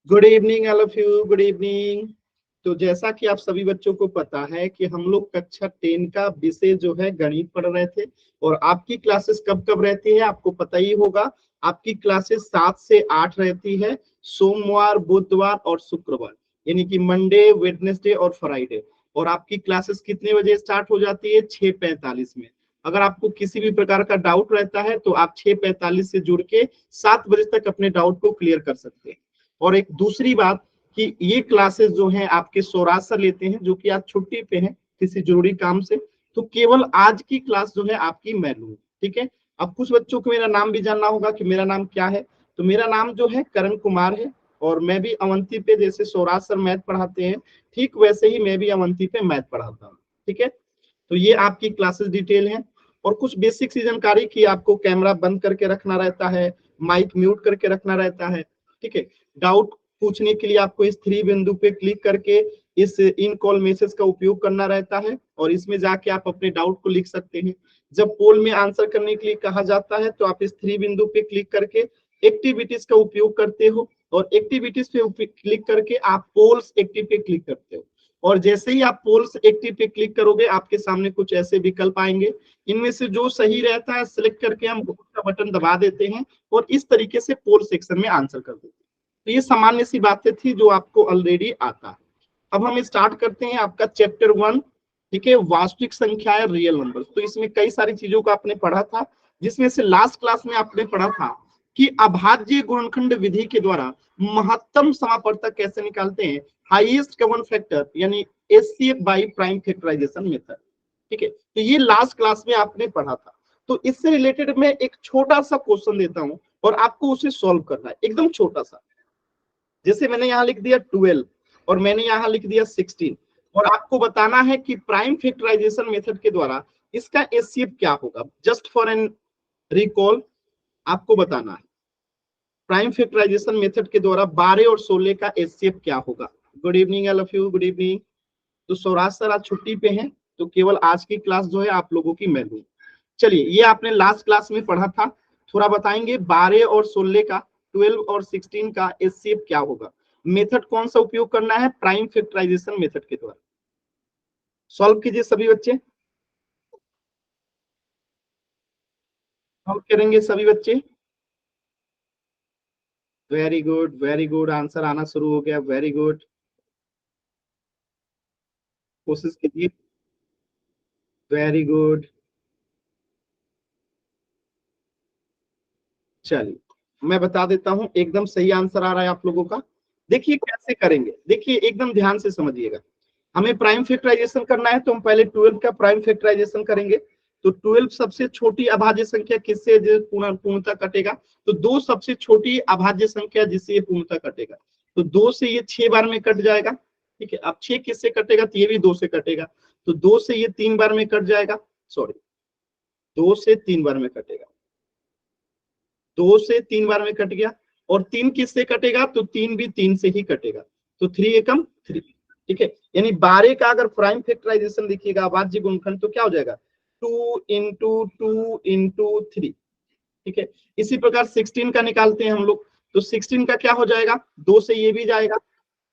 Good evening all of you, good evening. तो जैसा कि आप सभी बच्चों को पता है कि हम लोग कक्षा 10 का विषय जो है गणित पढ़ रहे थे। और आपकी क्लासेस कब कब रहती है आपको पता ही होगा। आपकी क्लासेस 7 से 8 रहती है, सोमवार, बुधवार और शुक्रवार, यानी कि मंडे, वेडनेसडे और फ्राइडे। और आपकी क्लासेस कितने बजे स्टार्ट हो जाती है? 6:45 में। अगर आपको किसी भी प्रकार का डाउट रहता है तो आप 6:45 से जुड़ के 7 बजे तक अपने डाउट को क्लियर कर सकते हैं। और एक दूसरी बात कि ये क्लासेस जो हैं आपके सौराज सर लेते हैं, जो कि आज छुट्टी पे हैं किसी जरूरी काम से। तो केवल आज की क्लास जो है आपकी मैं लूंगा, ठीक है। अब कुछ बच्चों को मेरा नाम भी जानना होगा कि मेरा नाम क्या है। तो मेरा नाम जो है करण कुमार है, और मैं भी अवंती पे जैसे सौराज सर मैथ पढ़ाते हैं, ठीक वैसे ही मैं भी अवंती पे मैथ पढ़ाता हूँ, ठीक है। तो ये आपकी क्लासेस डिटेल है। और कुछ बेसिक सी जानकारी की आपको कैमरा बंद करके रखना रहता है, माइक म्यूट करके रखना रहता है, ठीक है। डाउट पूछने के लिए आपको इस 3 बिंदु पे क्लिक करके इस इन कॉल मैसेज का उपयोग करना रहता है, और इसमें जाके आप अपने डाउट को लिख सकते हैं। जब पोल में आंसर करने के लिए कहा जाता है तो आप इस 3 बिंदु पे क्लिक करके एक्टिविटीज का उपयोग करते हो, और एक्टिविटीज पे क्लिक करके आप पोल्स एक्टिव पे क्लिक करते हो। और जैसे ही आप पोल्स एक्टिव पे क्लिक करोगे आपके सामने कुछ ऐसे विकल्प आएंगे। इनमें से जो सही रहता है सिलेक्ट करके हम उसका बटन दबा देते हैं, और इस तरीके से पोल सेक्शन में आंसर कर देते हैं। तो ये सामान्य सी बातें थी जो आपको ऑलरेडी आता है। अब हम स्टार्ट करते हैं आपका चैप्टर 1, ठीक है, वास्तविक संख्या है, रियल नंबर। तो इसमें कई सारी चीजों को आपने पढ़ा था, जिसमें से लास्ट क्लास में आपने पढ़ा था कि अभाज्य गुणनखंड विधि के द्वारा महत्तम समापवर्तक कैसे निकालते हैं, हाईएस्ट कॉमन फैक्टर यानी HCF by prime factorization method, ठीक है। तो ये लास्ट क्लास में आपने पढ़ा था। तो इससे रिलेटेड मैं एक छोटा सा क्वेश्चन देता हूं और आपको उसे सॉल्व करना है, एकदम छोटा सा। जैसे मैंने यहाँ लिख दिया 12 और मैंने यहाँ लिख दिया 16, और आपको बताना है कि प्राइम फैक्टराइजेशन मेथड के द्वारा इसका एचसीएफ क्या होगा। जस्ट फॉर एन रिकॉल आपको बताना है प्राइम फैक्टराइजेशन मेथड के द्वारा 12 और 16 का एचसीएफ क्या होगा। Good evening all of you, good evening. तो सौराज सर आज छुट्टी पे हैं, तो केवल आज की क्लास जो है आप लोगों की मैं लूंगा। चलिए, ये आपने लास्ट क्लास में पढ़ा था, थोड़ा बताएंगे 12 और 16 का, 12 और 16 का एचसीएफ क्या होगा। मेथड कौन सा उपयोग करना है? प्राइम फैक्टराइजेशन मेथड के द्वारा। सॉल्व कीजिए सभी बच्चे, सॉल्व करेंगे सभी बच्चे। Very good, very good, answer आना शुरू हो गया, वेरी गुड। कोशिश कीजिए, वेरी गुड। चलिए, मैं बता देता हूं, एकदम सही आंसर आ रहा है आप लोगों का। देखिए कैसे करेंगे, देखिए एकदम ध्यान से समझिएगा। हमें प्राइम फैक्टराइजेशन करना है तो हम पहले 12 का प्राइम फैक्टराइजेशन करेंगे। तो 12 सबसे छोटी अभाज्य संख्या किससे पूर्णतः कटेगा? तो 2 सबसे छोटी अभाज्य संख्या जिससे ये पूर्णतः कटेगा। तो 2 से ये 6 बार में कट जाएगा, ठीक है। अब 6 किससे कटेगा? तो ये भी 2 से कटेगा। तो 2 से ये 3 बार में कट जाएगा, सॉरी 2 से 3 बार में कटेगा, 2 से 3 बार में कट गया। और 3 किससे कटेगा? तो 3 भी 3 से ही कटेगा। तो 3 एकम 3, ठीक है। यानी 12 का अगर प्राइम फैक्टराइजेशन देखिएगा अभाज्य गुणनखंड, तो क्या हो जाएगा? 2 इंटू 2 इंटू 3, ठीक है। इसी प्रकार 16 का निकालते हैं हम लोग। तो 16 का क्या हो जाएगा? 2 से ये भी जाएगा,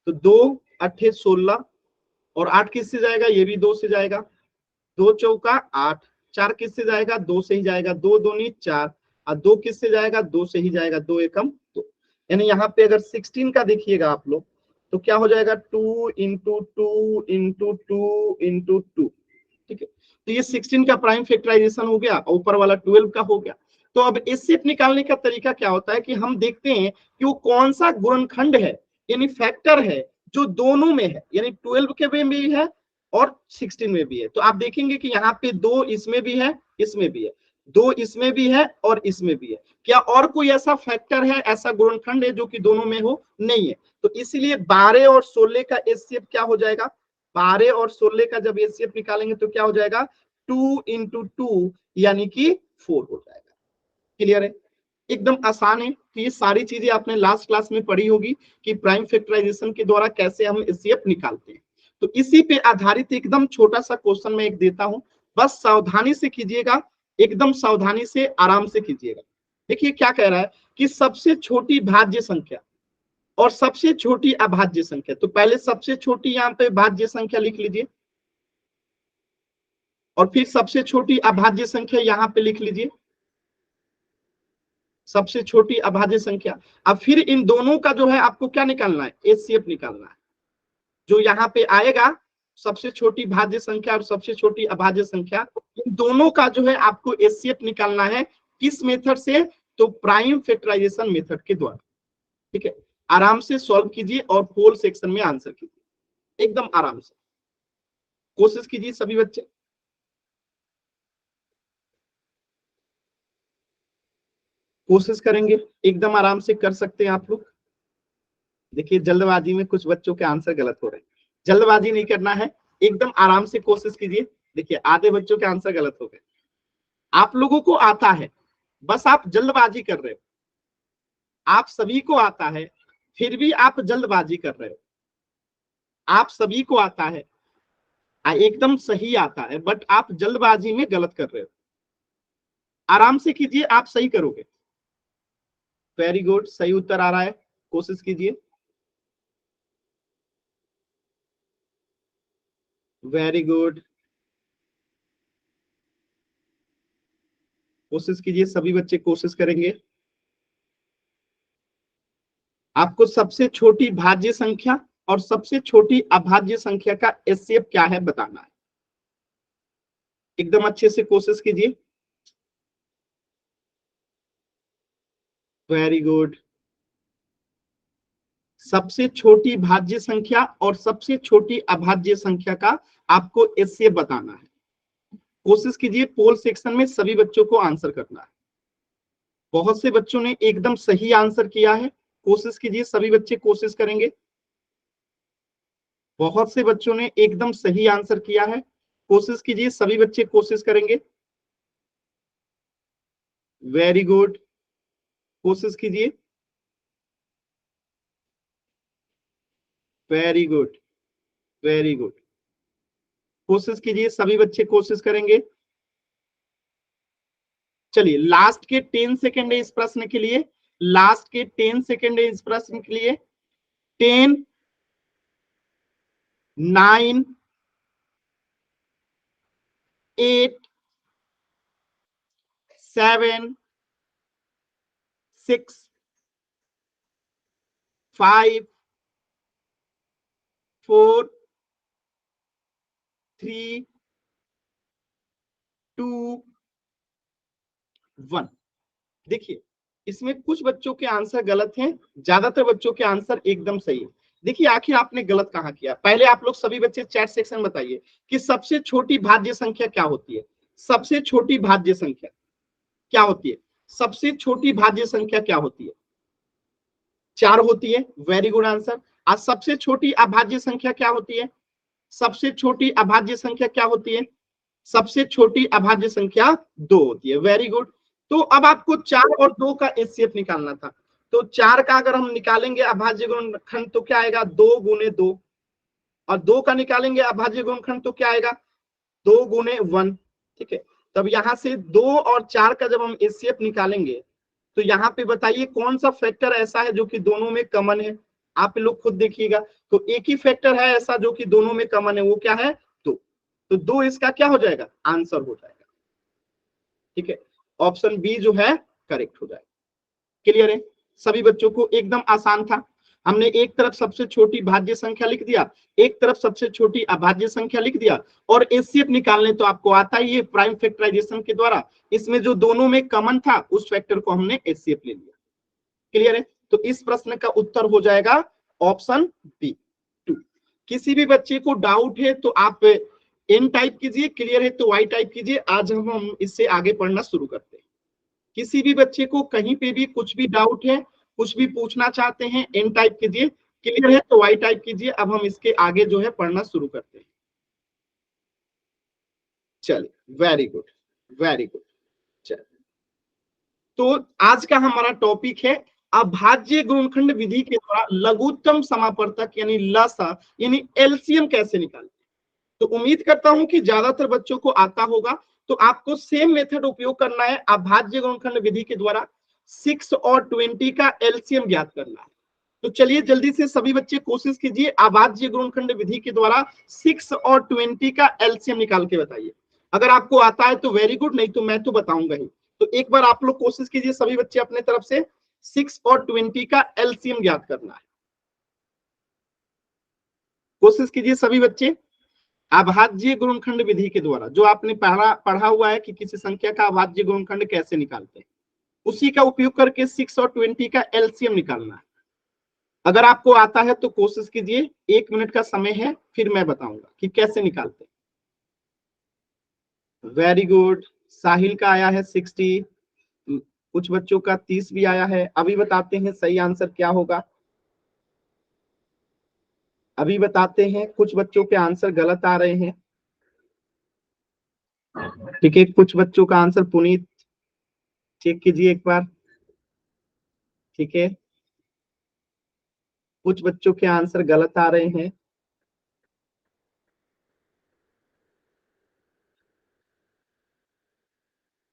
तो 2 8 16, और 8 किससे जाएगा? ये भी 2 से जाएगा, 2 चौका 8, 4 किससे जाएगा? 2 से ही जाएगा, 2 दूनी 4, और 2 किससे जाएगा? 2 से ही जाएगा, 2 एकम 2। यानी यहाँ पे अगर 16 का देखिएगा आप लोग, तो क्या हो जाएगा? 2 इंटू 2 इंटू 2 इंटू 2, ठीक है। तो ये 16 का प्राइम फैक्टराइजेशन हो गया, और ऊपर वाला 12 का हो गया। तो अब इससे निकालने का तरीका क्या होता है कि हम देखते हैं कि वो कौन सा गुणनखंड है, यानी फैक्टर है जो दोनों में है, यानी 12 के में भी है और 16 में भी है। तो आप देखेंगे कि यहाँ पे 2 इसमें भी है, इसमें भी है, 2 इसमें भी है और इसमें भी है। क्या और कोई ऐसा फैक्टर है, ऐसा गुणनखंड है जो कि दोनों में हो? नहीं है। तो इसलिए 12 और 16 का एचसीएफ क्या हो जाएगा? 12 और 16 का जब एचसीएफ निकालेंगे तो क्या हो जाएगा? 2 इंटू 2 यानी कि 4 हो जाएगा। क्लियर है? एकदम आसान है। तो ये सारी चीजें आपने लास्ट क्लास में पढ़ी होगी कि प्राइम फैक्टराइजेशन के द्वारा कैसे हम एचसीएफ निकालते हैं। तो इसी पे आधारित एकदम छोटा सा क्वेश्चन मैं एक देता हूं, बस सावधानी से कीजिएगा, एकदम सावधानी से आराम से कीजिएगा। देखिए क्या कह रहा है कि सबसे छोटी भाज्य संख्या, और सबसे छोटी अभाज्य संख्या। तो पहले सबसे छोटी यहाँ पे भाज्य संख्या लिख लीजिए और फिर सबसे छोटी अभाज्य संख्या यहाँ पे लिख लीजिए, सबसे छोटी अभाज्य संख्या। अब फिर इन दोनों का जो है आपको क्या निकालना है, एचसीएफ निकालना है। जो यहाँ पे आएगा सबसे छोटी भाज्य संख्या और सबसे छोटी अभाज्य संख्या, इन दोनों का जो है आपको एचसीएफ निकालना है। किस मेथड से, तो प्राइम फैक्टराइजेशन मेथड के द्वारा। ठीक है, आराम से सॉल्व कीजिए और होल सेक्शन में आंसर कीजिए, एकदम आराम से कोशिश कीजिए सभी बच्चे। कोशिश करेंगे, एकदम आराम से कर सकते हैं आप लोग। देखिए जल्दबाजी में कुछ बच्चों के आंसर गलत हो रहे हैं, जल्दबाजी नहीं करना है, एकदम आराम से कोशिश कीजिए। देखिए आधे बच्चों के आंसर गलत हो गए, आप लोगों को आता है, बस आप जल्दबाजी कर रहे हो। आप सभी को आता है, फिर भी आप जल्दबाजी कर रहे हो। आप सभी को आता है, एकदम सही आता है, बट आप जल्दबाजी में गलत कर रहे हो। आराम से कीजिए, आप सही करोगे। वेरी गुड, सही उत्तर आ रहा है, कोशिश कीजिए। वेरी गुड, कोशिश कीजिए, सभी बच्चे कोशिश करेंगे। आपको सबसे छोटी भाज्य संख्या और सबसे छोटी अभाज्य संख्या का एचसीएफ क्या है बताना है, एकदम अच्छे से कोशिश कीजिए। वेरी गुड, सबसे छोटी भाज्य संख्या और सबसे छोटी अभाज्य संख्या का आपको एचसीएफ बताना है। कोशिश कीजिए, पोल सेक्शन में सभी बच्चों को आंसर करना है। बहुत से बच्चों ने एकदम सही आंसर किया है, कोशिश कीजिए, सभी बच्चे कोशिश करेंगे। बहुत से बच्चों ने एकदम सही आंसर किया है, कोशिश कीजिए, सभी बच्चे कोशिश करेंगे। वेरी गुड, कोशिश कीजिए। वेरी गुड, वेरी गुड, कोशिश कीजिए, सभी बच्चे कोशिश करेंगे। चलिए लास्ट के 10 सेकेंड है इस प्रश्न के लिए, लास्ट के 10 सेकेंड है इस प्रश्न के लिए। 10, 9, 8, 7, 6, 5, 4, 3, 2, 1। देखिए इसमें कुछ बच्चों के आंसर गलत हैं, ज्यादातर बच्चों के आंसर एकदम सही है। देखिए आखिर आपने गलत कहाँ किया, पहले आप लोग सभी बच्चे चैट सेक्शन में बताइए कि सबसे छोटी भाज्य संख्या क्या होती है। सबसे छोटी भाज्य संख्या क्या होती है, सबसे छोटी भाज्य संख्या क्या होती है, 4 होती है। Very good answer. आज सबसे छोटी अभाज्य संख्या क्या होती है, सबसे छोटी अभाज्य संख्या क्या होती है, सबसे छोटी अभाज्य संख्या 2 होती है। Very good. तो अब आपको 4 और 2 का एचसीएफ निकालना था। तो 4 का अगर हम निकालेंगे अभाज्य गुणनखंड तो क्या आएगा, 2 गुने 2, और 2 का निकालेंगे अभाज्य गुणनखंड तो क्या आएगा, 2 गुने 1। ठीक है, तब यहां से 2 और 4 का जब हम एचसीएफ निकालेंगे तो यहाँ पे बताइए कौन सा फैक्टर ऐसा है जो कि दोनों में कॉमन है। आप लोग खुद देखिएगा, तो एक ही फैक्टर है ऐसा जो कि दोनों में कॉमन है, वो क्या है, 2। तो 2 इसका क्या हो जाएगा, आंसर हो जाएगा। ठीक है, ऑप्शन बी जो है करेक्ट हो जाएगा। क्लियर है, सभी बच्चों को एकदम आसान था। हमने एक तरफ सबसे छोटी भाज्य संख्या लिख दिया, एक तरफ सबसे छोटी अभाज्य संख्या लिख दिया, और एचसीएफ निकालने तो आपको आता ही है प्राइम फैक्टराइजेशन के द्वारा। इसमें जो दोनों में कॉमन था उस फैक्टर को हमने एचसीएफ ले लिया। क्लियर है, तो इस प्रश्न का उत्तर हो जाएगा ऑप्शन बी 2। किसी भी बच्चे को डाउट है तो आप एन टाइप कीजिए, क्लियर है तो वाई टाइप कीजिए। आज हम इससे आगे पढ़ना शुरू करते हैं। किसी भी बच्चे को कहीं पे भी कुछ भी डाउट है, कुछ भी पूछना चाहते हैं, एन टाइप कीजिए, क्लियर है तो वाई टाइप कीजिए। अब हम इसके आगे जो है पढ़ना शुरू करते हैं। चलिए वेरी गुड, वेरी गुड। चलिए तो आज का हमारा टॉपिक है अभाज्य गुणनखंड विधि के द्वारा लघुत्तम समापवर्तक यानी लसा यानी एलसीएम कैसे निकालें। तो उम्मीद करता हूं कि ज्यादातर बच्चों को आता होगा। तो आपको सेम मेथड उपयोग करना है, अभाज्य गुणनखंड विधि के द्वारा 6 और 20 का एलसीएम ज्ञात करना है। तो चलिए जल्दी से सभी बच्चे कोशिश कीजिए, अभाज्य गुणनखंड विधि के द्वारा 6 और 20 का एलसीएम निकाल के बताइए। अगर आपको आता है तो वेरी गुड, नहीं तो मैं तो बताऊंगा ही। तो एक बार आप लोग कोशिश कीजिए सभी बच्चे अपने तरफ से 6 और 20 का एलसीएम ज्ञात करना है। कोशिश कीजिए सभी बच्चे, अभाज्य गुणनखंड विधि के द्वारा जो आपने पढ़ा हुआ है कि किसी संख्या का अभाज्य गुणनखंड कैसे निकालते हैं, उसी का उपयोग करके 6 और 20 का एलसीएम निकालना है। अगर आपको आता है तो कोशिश कीजिए, 1 मिनट का समय है, फिर मैं बताऊंगा कि कैसे निकालते हैं। वेरी गुड, साहिल का आया है 60, कुछ बच्चों का 30 भी आया है। अभी बताते हैं सही आंसर क्या होगा, अभी बताते हैं। कुछ बच्चों के आंसर गलत आ रहे हैं, ठीक है। कुछ बच्चों का आंसर, पुनीत चेक कीजिए एक बार, ठीक है। कुछ बच्चों के आंसर गलत आ रहे हैं।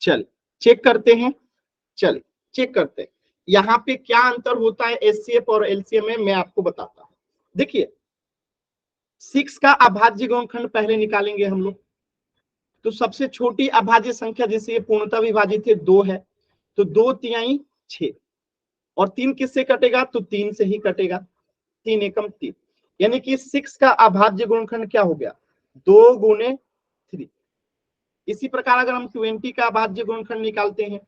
चल चेक करते हैं, चलिए चेक करते हैं यहाँ पे क्या अंतर होता है एचसीएफ और एलसीएम में, मैं आपको बताता हूं। देखिए 6 का अभाज्य गुणनखंड पहले निकालेंगे हम लोग। तो सबसे छोटी अभाज्य संख्या जिसे ये पूर्णतः विभाजित है 2 है, तो 2 तिहाई 6, और 3 किससे कटेगा, तो 3 से ही कटेगा, 3 एकम 3, यानी कि 6 का अभाज्य गुणनखंड क्या हो गया, 2 गुणे 3। इसी प्रकार अगर हम 20 का अभाज्य गुणनखंड निकालते हैं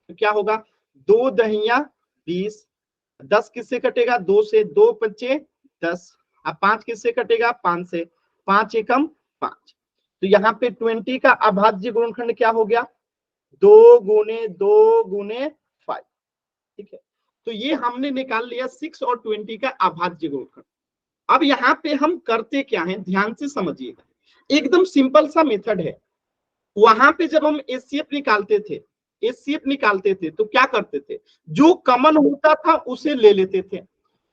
तो क्या होगा, 2 दहिया 20, 10 किससे कटेगा, 2 से, 2 पच्चे 10, अब 5 किससे कटेगा, 5 से, 5 एकम 5। तो यहाँ पे 20 का अभाज्य गुणनखंड क्या हो गया, 2 गुणे 5, ठीक है। तो ये हमने निकाल लिया 6 और 20 का अभाज्य गुणनखंड। अब यहाँ पे हम करते क्या है, ध्यान से समझिएगा, एकदम सिंपल सा मेथड है। वहां पे जब हम एचसीएफ निकालते थे तो क्या करते थे, जो कॉमन होता था उसे ले लेते थे,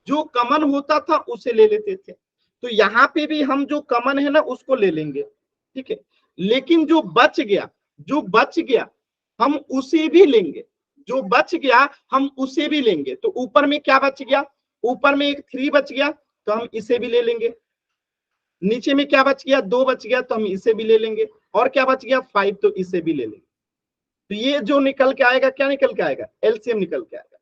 जो कॉमन होता था उसे ले लेते थे। तो यहाँ पे भी हम जो कॉमन है ना उसको ले लेंगे, ठीक है। लेकिन जो बच गया हम उसे भी लेंगे, जो बच गया हम उसे भी लेंगे। तो ऊपर में क्या बच गया, ऊपर में एक 3 बच गया तो हम इसे भी ले लेंगे, नीचे में क्या बच गया, 2 बच गया तो हम इसे भी ले लेंगे, और क्या बच गया 5 तो इसे भी ले लेंगे। तो ये जो निकल के आएगा, क्या निकल के आएगा, एलसीएम निकल के आएगा।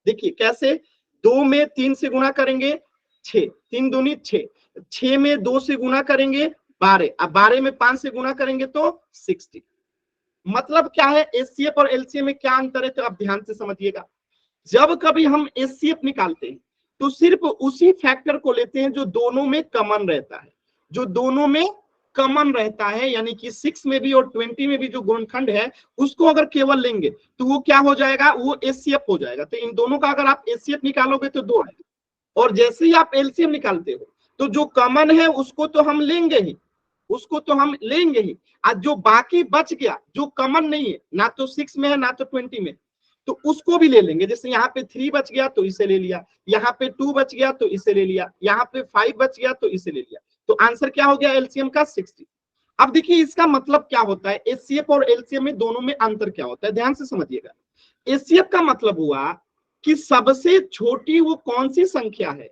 देखिए कैसे, 2 में 3 से गुणा करेंगे 6, 3 दूनी 6, 6 में 2 से गुणा करेंगे 12, अब 12 में 5 से गुणा करेंगे तो 60। मतलब क्या है, एचसीएफ और एलसीएम में क्या अंतर है, तो आप ध्यान से समझिएगा। जब कभी हम एचसीएफ निकालते हैं तो सिर्फ उसी फैक्टर को लेते हैं जो दोनों में कॉमन रहता है, जो दोनों में कॉमन रहता है, यानी कि 6 में भी और 20 में भी जो गुणनखंड है उसको अगर केवल लेंगे तो वो क्या हो जाएगा, वो एचसीएफ हो जाएगा। तो इन दोनों का अगर आप एचसीएफ निकालोगे तो 2 है, और जैसे ही आप एलसीएम निकालते हो तो जो कॉमन है उसको तो हम लेंगे ही, उसको तो हम लेंगे ही। आज जो बाकी बच गया जो कॉमन नहीं है, ना तो 6 में है ना तो 20 में, तो उसको भी ले लेंगे। जैसे यहाँ पे 3 बच गया तो इसे ले लिया, यहाँ पे 2 बच गया तो इसे ले लिया, यहाँ पे 5 बच गया तो इसे ले लिया। तो आंसर क्या हो गया एलसीएम का 60। अब देखिए इसका मतलब क्या होता है, एचसीएफ और एलसीएम में दोनों में अंतर क्या होता है, ध्यान से समझिएगा। एचसीएफ का मतलब हुआ कि सबसे छोटी वो कौन सी संख्या है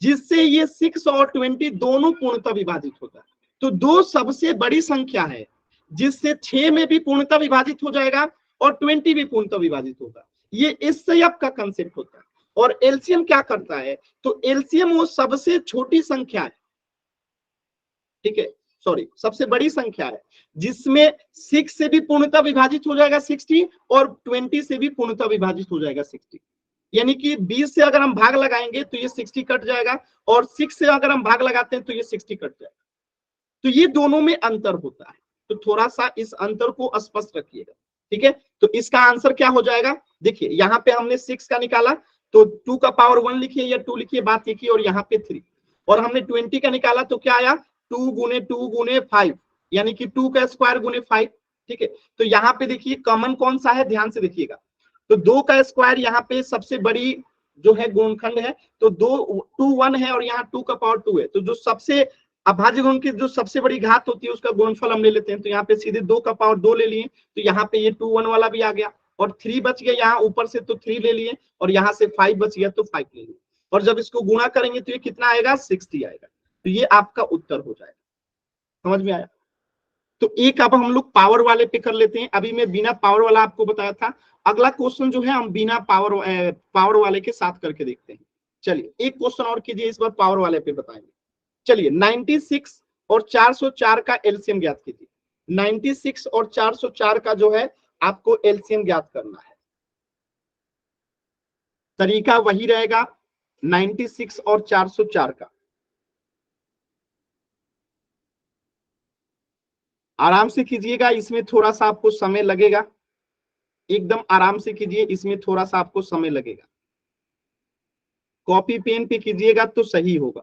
जिससे ये 6 और 20 दोनों पूर्णतः विभाजित होता है। तो 2 सबसे बड़ी संख्या है जिससे 6 में भी पूर्णतः विभाजित हो जाएगा और 20 भी पूर्णतः विभाजित होगा। ये एचसीएफ का कंसेप्ट होता है। और एलसीएम क्या करता है, तो एलसीएम वो सबसे छोटी संख्या है, ठीक है, सॉरी सबसे बड़ी संख्या है जिसमें 6 से भी पूर्णतः विभाजित हो जाएगा 60 और 20 से भी पूर्णतः विभाजित हो जाएगा 60। यानी कि 20 से अगर हम भाग लगाएंगे तो ये 60 कट जाएगा, और 6 से अगर हम भाग लगाते हैं तो ये 60 कट जाएगा। तो ये दोनों में अंतर होता है, तो थोड़ा सा इस अंतर को स्पष्ट रखिएगा, ठीक है। तो इसका आंसर क्या हो जाएगा, देखिए यहाँ पे हमने 6 का निकाला तो 2 का पावर 1 लिखिए या 2 लिखिए, बात लिखिए, और यहाँ पे 3, और हमने 20 का निकाला तो क्या आया 2 गुने 5, यानी कि 2 का स्क्वायर गुने 5, ठीक है। तो यहाँ पे देखिए कॉमन कौन सा है, ध्यान से देखिएगा। तो 2 का स्क्वायर यहाँ पे सबसे बड़ी जो है गुणनखंड है, तो 2 1 है और यहाँ 2 का पावर 2 है। तो जो सबसे अभाज्य गुण की जो सबसे बड़ी घात होती है उसका गुणनफल हम ले लेते हैं। तो यहाँ पे सीधे 2 का पावर 2 ले लिए, तो यहाँ पे ये 2 1 वाला भी आ गया, और 3 बच गया यहाँ ऊपर से तो 3 ले लिए, और यहाँ से 5 बच गया तो 5 ले लिए, और जब इसको गुणा करेंगे तो ये कितना आएगा 60 आएगा। तो ये आपका उत्तर हो जाएगा। समझ में आया? तो एक अब हम लोग पावर वाले पे कर लेते हैं। अभी मैं बिना पावर वाला आपको बताया था, अगला क्वेश्चन जो है हम बिना पावर वाले के साथ करके देखते हैं। चलिए एक क्वेश्चन और कीजिए, इस बार पावर वाले पे बताएंगे। चलिए 96 और 404 का एलसीएम ज्ञात कीजिए। 96 और 404 का जो है आपको एलसीएम ज्ञात करना है। तरीका वही रहेगा 96 और 404 का। आराम से कीजिएगा, इसमें थोड़ा सा आपको समय लगेगा, एकदम आराम से कीजिए, इसमें थोड़ा सा आपको समय लगेगा। कॉपी पेन पे कीजिएगा तो सही होगा।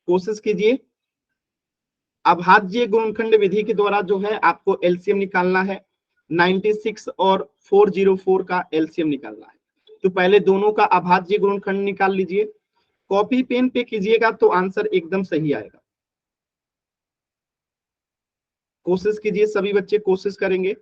कोशिश कीजिए। अभाज्य गुणनखंड विधि के द्वारा जो है आपको एलसीएम निकालना है। 96 और 404 का एलसीएम निकालना है। तो पहले दोनों का अभाज्य गुणनखंड निकाल लीजिए। कॉपी पेन पे कीजिएगा तो आंसर एकदम सही आएगा। कोशिश कीजिए, सभी बच्चे कोशिश करेंगे।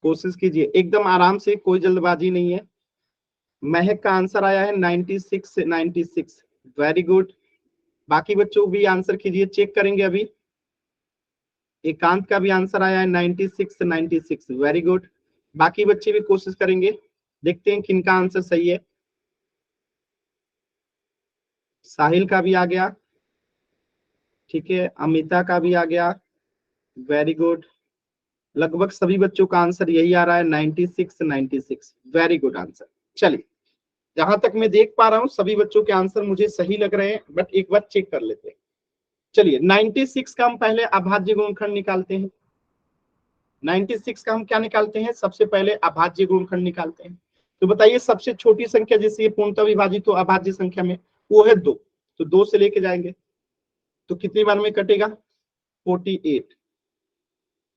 कोशिश कीजिए एकदम आराम से, कोई जल्दबाजी नहीं है। महक का आंसर आया है 96 से 96। Very good. बाकी बच्चों भी आंसर कीजिए, चेक करेंगे अभी। एकांत का भी आंसर आया है 96 से 96। Very good. बाकी बच्चे भी कोशिश करेंगे, देखते हैं किनका आंसर सही है। साहिल का भी आ गया, ठीक है। अमिता का भी आ गया, वेरी गुड। लगभग सभी बच्चों का आंसर यही आ रहा है 96 से 96। Very good answer. चलिए, जहां तक मैं देख पा रहा हूं सभी बच्चों के आंसर मुझे सही लग रहे हैं, बट एक बार चेक कर लेते हैं। चलिए 96 का हम पहले अभाज्य गुणनखंड निकालते हैं। 96 का हम क्या निकालते हैं? सबसे पहले अभाज्य गुणनखंड निकालते हैं। तो बताइए सबसे छोटी संख्या जैसे ये पूर्णतः विभाजित तो अभाज्य संख्या में वो है 2, तो 2 से लेके जाएंगे तो कितनी बार में कटेगा? 48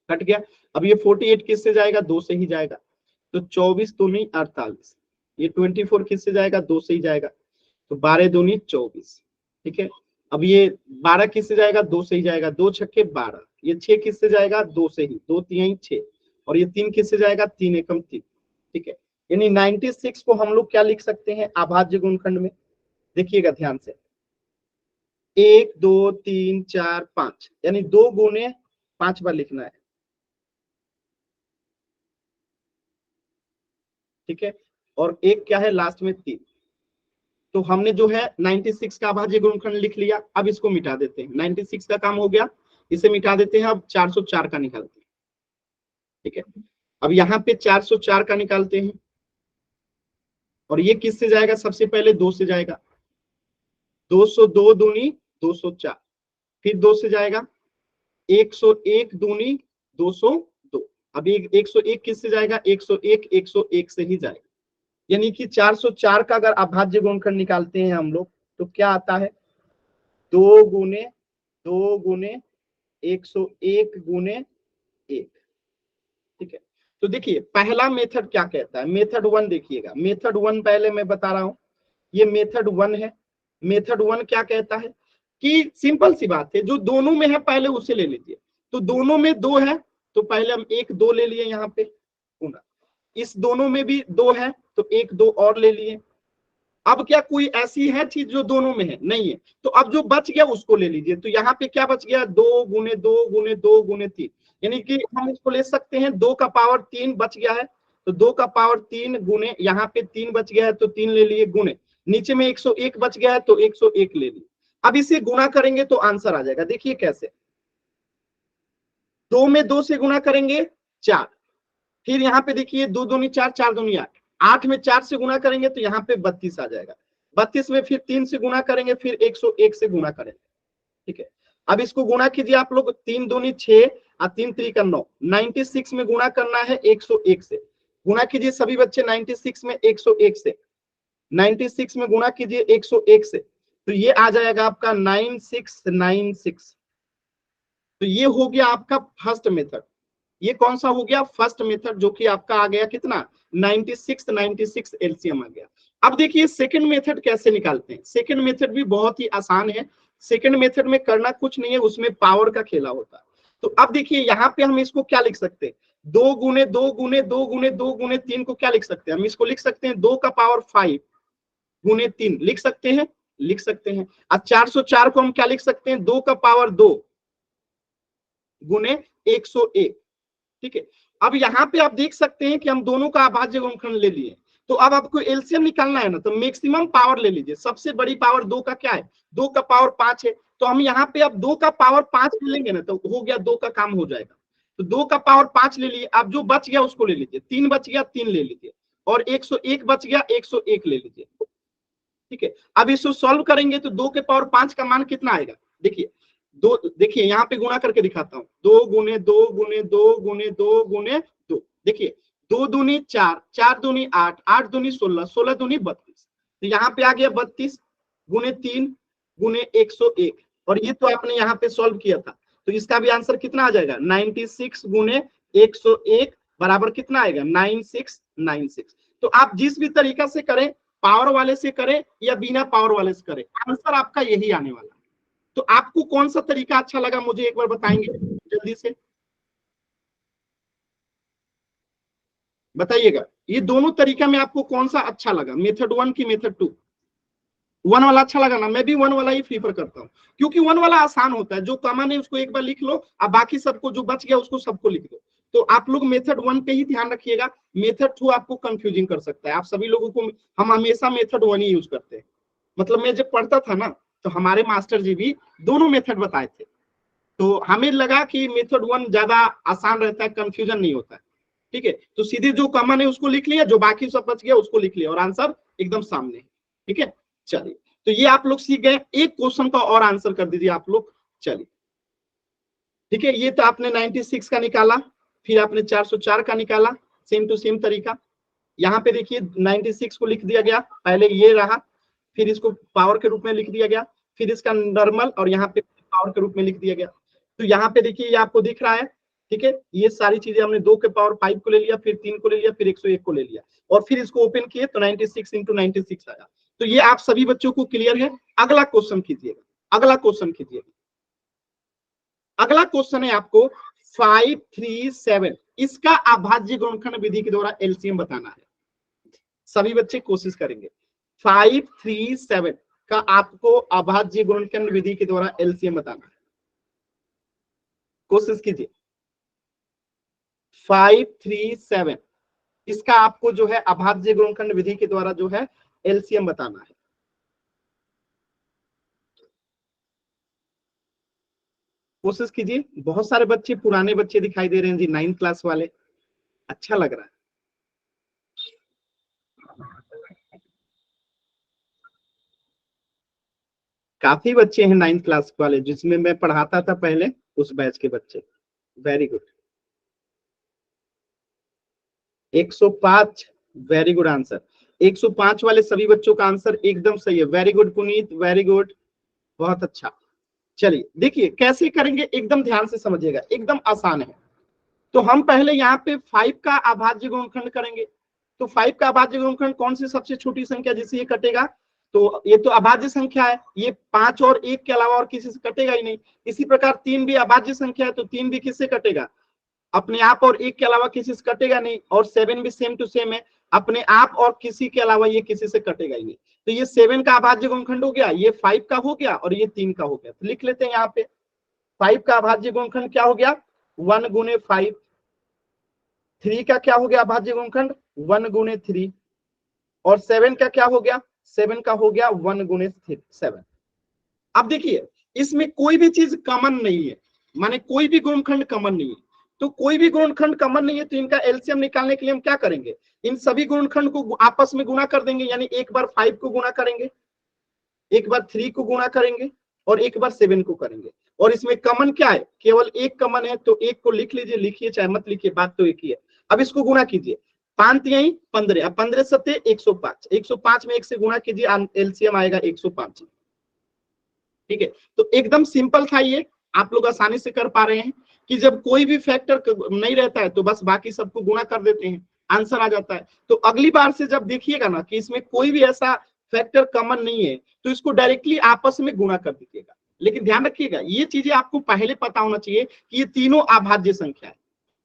कट गया। अब ये 48 किससे जाएगा? 2 से ही जाएगा। तो 24 दूनी 48। ये 24 किससे जाएगा? 2 से ही जाएगा। तो 12 दूनी 24, ठीक है। अब ये 12 किससे जाएगा? 2 से ही जाएगा। 2 छक्के 12। ये 6 किससे जाएगा? 2 से ही। 2 तिहाई 6। और ये 3 किससे जाएगा? 3 एकम 3, ठीक है। यानी 96 को हम लोग क्या लिख सकते हैं अभाज्य गुणनखंड में? देखिएगा ध्यान से, 1 2 3 4 5, यानी 2 गुने 5 बार लिखना है, ठीक है। और एक क्या है लास्ट में 3। तो हमने जो है 96 का अभाज्य गुणनखंड लिख लिया। अब इसको मिटा देते हैं, 96 का काम हो गया, इसे मिटा देते हैं। अब 404 का निकालते हैं, ठीक है। अब यहाँ पे 404 का निकालते हैं, और ये किससे जाएगा? सबसे पहले 2 से जाएगा। 202 दूनी 204, फिर 2 से जाएगा। 101 दूनी 202। अब 101 किससे जाएगा? 101 101 से ही जाएगा। यानी कि 404 का अगर अभाज्य गुणनखंड निकालते हैं हम लोग तो क्या आता है? 2 गुने 101 गुने 1, ठीक है। तो देखिए पहला मेथड क्या कहता है, मेथड 1 देखिएगा। मेथड 1 पहले मैं बता रहा हूं, ये मेथड 1 है। मेथड 1 क्या कहता है कि सिंपल सी बात है, जो दोनों में है पहले उसे ले लीजिए। तो दोनों में 2 है तो पहले हम 1 2 ले लिए यहाँ पे, इस दोनों में भी 2 है तो 1 2 और ले लिए। अब क्या कोई ऐसी है चीज जो दोनों में है? नहीं है। तो अब जो बच गया उसको ले लीजिए। तो यहाँ पे क्या बच गया? 2 गुने 2 गुने 2 गुने 3, यानी कि हम इसको ले सकते हैं 2 का पावर 3 बच गया है, तो 2 का पावर 3 गुने, यहाँ पे 3 बच गया है तो 3 ले लिए, गुने नीचे में 101 बच गया है तो 101 ले लिए। अब इसे गुणा करेंगे तो आंसर आ जाएगा। देखिए कैसे, 2 में 2 से गुणा करेंगे 4, फिर यहाँ पे देखिए 2 दूनी 4 4 दूनी 8, 8 में 4 से गुणा करेंगे तो यहाँ पे 32 आ जाएगा। 32 में फिर 3 से गुणा करेंगे, फिर 101 से गुणा करेंगे, ठीक है। अब इसको गुणा कीजिए आप लोग, 3 दूनी 6 और 3 3 9। 96 में गुणा करना है 101 से। गुणा कीजिए सभी बच्चे 96 में 101 से। 96 में गुणा कीजिए 101 से। तो ये आ जाएगा आपका 9696। तो ये हो गया आपका फर्स्ट मेथड। ये कौन सा हो गया? फर्स्ट मेथड, जो कि आपका आ गया कितना? 96 एलसीएम आ गया। अब देखिए सेकंड मेथड कैसे निकालते हैं। सेकंड मेथड भी बहुत ही आसान है। सेकंड मेथड में करना कुछ नहीं है, उसमें पावर का खेला होता है। तो अब देखिए यहाँ पे हम इसको क्या लिख सकते हैं? 2 गुने 2 गुने 2 गुने 2 गुने 3 को क्या लिख सकते हैं? हम इसको लिख सकते हैं 2 का पावर 5 गुने 3, लिख सकते हैं, लिख सकते हैं। अब 404 को हम क्या लिख सकते हैं? 2 का पावर 2 गुने 101। ठीक है। अब यहाँ पे आप देख सकते हैं कि हम दोनों का अभाज्य गुणनखंड ले लिए। तो अब आपको एलसीएम निकालना है ना, तो मैक्सिमम पावर ले लीजिए। सबसे बड़ी पावर 2 का क्या है? 2 का पावर 5 है। तो हम यहाँ पे अब 2 का पावर 5 ले लेंगे ना, तो हो गया, 2 का काम हो जाएगा। तो 2 का पावर 5 ले लिए। अब जो बच गया उसको ले लीजिए। 3 बच गया, 3 ले लीजिए। और 101 बच गया, 101 ले लीजिए। ठीक है। अब इसको सॉल्व करेंगे तो 2 के पावर 5 का मान कितना आएगा? देखिए, दो, देखिए यहाँ पे गुणा करके दिखाता हूं। 2 गुने 2 गुने 2 गुने 2 गुने 2। देखिए 2 दूनी 4, 4 दूनी 8, 8 दूनी 16, 16 दूनी 32। तो यहाँ पे आ गया 32 गुने 3 गुने 101। और ये तो आपने यहाँ पे सॉल्व किया था। तो इसका भी आंसर कितना आ जाएगा? 96 गुने 101 बराबर कितना आएगा? 9696। तो आप जिस भी तरीका से करें, पावर वाले से करें या बिना पावर वाले से करें, आंसर आपका यही आने वाला है। तो आपको कौन सा तरीका अच्छा लगा, मुझे एक बार बताएंगे जल्दी से, बताइएगा। ये दोनों तरीका में आपको कौन सा अच्छा लगा? मेथड 1 की मेथड 2? 1 वाला अच्छा लगा ना? मैं भी 1 वाला ही प्रीफर करता हूँ, क्योंकि 1 वाला आसान होता है। जो कॉमन है उसको एक बार लिख लो, अब बाकी सबको जो बच गया उसको सबको लिख दो। तो आप लोग मेथड 1 पे ही ध्यान रखिएगा। मेथड 2 आपको कंफ्यूजिंग कर सकता है। आप सभी लोगों को, हम हमेशा मेथड 1 ही यूज करते हैं। मतलब मैं जब पढ़ता था ना, तो हमारे मास्टर जी भी दोनों मेथड बताए थे। तो हमें लगा कि मेथड 1 ज्यादा आसान रहता है, कंफ्यूजन नहीं होता है। ठीक है। तो सीधे जो कॉमन है उसको लिख लिया, जो बाकी सब बच गया उसको लिख लिया, और आंसर एकदम सामने। ठीक है। चलिए, तो ये आप लोग सीख गए। एक क्वेश्चन का और आंसर कर दीजिए आप लोग। चलिए, ठीक है। ये तो आपने 96 का निकाला, फिर आपने 404 का निकाला, सेम टू सेम तरीका। यहाँ पे देखिए 96 को लिख दिया गया, पहले ये रहा, फिर इसको पावर के रूप में लिख दिया गया, फिर इसका नॉर्मल, और यहाँ पे पावर के रूप में लिख दिया गया। तो यहाँ पे देखिए, ये आपको दिख रहा है। ठीक है। ये सारी चीजें हमने 2 के पावर 5 को ले लिया, फिर 3 को ले लिया, फिर 101 को ले लिया, और फिर इसको ओपन किए तो 96 इंटू 96 आया। तो ये आप सभी बच्चों को क्लियर है। अगला क्वेश्चन कीजिएगा, अगला क्वेश्चन कीजिएगा। अगला क्वेश्चन है आपको 537। इसका अभाज्य गुणनखंड विधि के द्वारा एलसीएम बताना है। सभी बच्चे कोशिश करेंगे। 537 का आपको अभाज्य गुणनखंड विधि के द्वारा एलसीएम बताना है। कोशिश कीजिए। 537, इसका आपको जो है अभाज्य गुणनखंड विधि के द्वारा जो है एलसीएम बताना है। कोशिश कीजिए। बहुत सारे बच्चे, पुराने बच्चे दिखाई दे रहे हैं जी, 9th क्लास वाले। अच्छा लग रहा है। काफी बच्चे हैं 9th क्लास वाले, जिसमें मैं पढ़ाता था पहले, उस बैच के बच्चे। Very good. 105, very good answer. 105 वाले सभी बच्चों का आंसर एकदम सही है। Very good Puneet, very good, बहुत अच्छा। चलिए देखिए कैसे करेंगे, एकदम ध्यान से समझिएगा, एकदम आसान है। तो हम पहले यहाँ पे 5 का अभाज्य गुणनखंड करेंगे। तो 5 का अभाज्य गुणनखंड कौन सी सबसे छोटी संख्या जिससे ये कटेगा? तो ये तो अभाज्य संख्या है, ये 5 और 1 के अलावा और किसी से कटेगा ही नहीं। इसी प्रकार 3 भी अभाज्य संख्या है, तो 3 भी किससे कटेगा? अपने आप और 1 के अलावा किसी से कटेगा नहीं। और 7 भी सेम टू सेम है, अपने आप और किसी के अलावा ये किसी से कटेगा ही नहीं। तो ये 7 का अभाज्य गुणनखंड हो गया, ये 5 का हो गया, और ये 3 का हो गया। तो लिख लेते हैं यहाँ पे 5 का अभाज्य गुणनखंड क्या हो गया? 1 गुने 5। 3 का क्या हो गया अभाज्य गुणनखंड? 1 गुने 3। और 7 का क्या हो गया? 7 का हो गया 1 गुने 7। अब देखिए, इसमें कोई भी चीज कॉमन नहीं है, माने कोई भी गुणनखंड कॉमन नहीं है। तो कोई भी गुणनखंड कॉमन नहीं है, तो इनका एलसीएम निकालने के लिए हम क्या करेंगे? इन सभी गुणनखंड को आपस में गुणा कर देंगे। यानी एक बार 5 को गुणा करेंगे, एक बार 3 को गुणा करेंगे, और एक बार 7 को करेंगे। और इसमें कॉमन क्या है? केवल एक कॉमन है, तो एक को लिख लीजिए, लिखिए चाहे मत लिखिए, बात तो एक ही है। अब इसको गुणा कीजिए। 5 यही 15, अब 15 सत्ते 105, 105 में 1 से गुणा कीजिए, एलसीएम आएगा 105। ठीक है, तो एकदम सिंपल था ये, आप लोग आसानी से कर पा रहे हैं कि जब कोई भी फैक्टर नहीं रहता है तो बस बाकी सबको गुणा कर देते हैं, आंसर आ जाता है। तो अगली बार से जब देखिएगा ना कि इसमें कोई भी ऐसा फैक्टर कॉमन नहीं है तो इसको डायरेक्टली आपस में गुणा कर दीजिएगा। लेकिन ध्यान रखिएगा ये चीजें आपको पहले पता होना चाहिए कि ये तीनों अभाज्य संख्या है।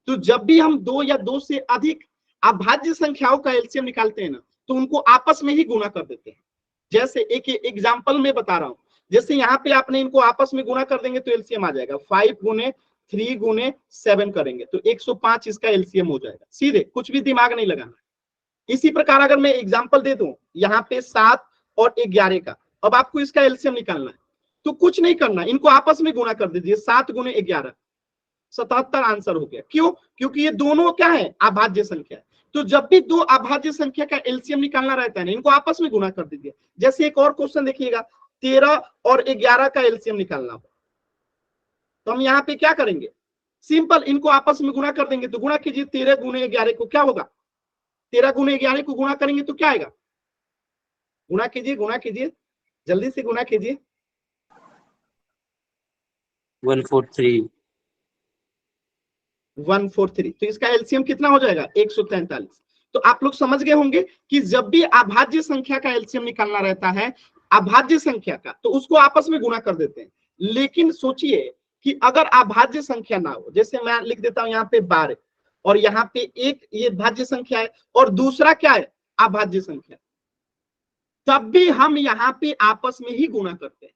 तो जब भी हम दो या दो से अधिक अभाज्य संख्याओं का एलसीएम निकालते हैं ना तो उनको आपस में ही गुणा कर देते हैं। जैसे एक एग्जाम्पल में बता रहा हूं, जैसे यहाँ पे आपने इनको आपस में गुणा कर देंगे तो एलसीएम आ जाएगा, 5 गुने 3 गुने 7 करेंगे तो 105 इसका एलसीएम हो जाएगा, सीधे, कुछ भी दिमाग नहीं लगाना। इसी प्रकार अगर मैं एग्जाम्पल दे दूं यहाँ पे 7 और 11 का, अब आपको इसका एलसीएम निकालना है तो कुछ नहीं करना, इनको आपस में गुणा कर दीजिए, 7 गुने 11 77 आंसर हो गया। क्यों? क्योंकि ये दोनों क्या है, अभाज्य संख्या है। तो जब भी दो अभाज्य संख्या का एलसीएम निकालना रहता है ना, इनको आपस में गुणा कर दीजिए। जैसे एक और क्वेश्चन देखिएगा, 13 और 11 का एलसीएम निकालना हो तो हम यहाँ पे क्या करेंगे, सिंपल इनको आपस में गुणा कर देंगे। तो गुणा कीजिए, 13 गुने 11 को क्या होगा, 13 गुने 11 को गुणा करेंगे तो क्या आएगा, गुणा कीजिए, गुणा कीजिए, जल्दी से गुणा कीजिए। 143 143, तो इसका एलसीएम कितना हो जाएगा, 143। तो आप लोग समझ गए होंगे कि जब भी अभाज्य संख्या का एलसीएम निकालना रहता है, अभाज्य संख्या का, तो उसको आपस में गुणा कर देते हैं। लेकिन सोचिए कि अगर अभाज्य संख्या ना हो, जैसे मैं लिख देता हूं यहाँ पे 12 और यहाँ पे एक ये भाज्य संख्या है और दूसरा क्या है, अभाज्य संख्या, तब भी हम यहाँ पे आपस में ही गुणा करते हैं।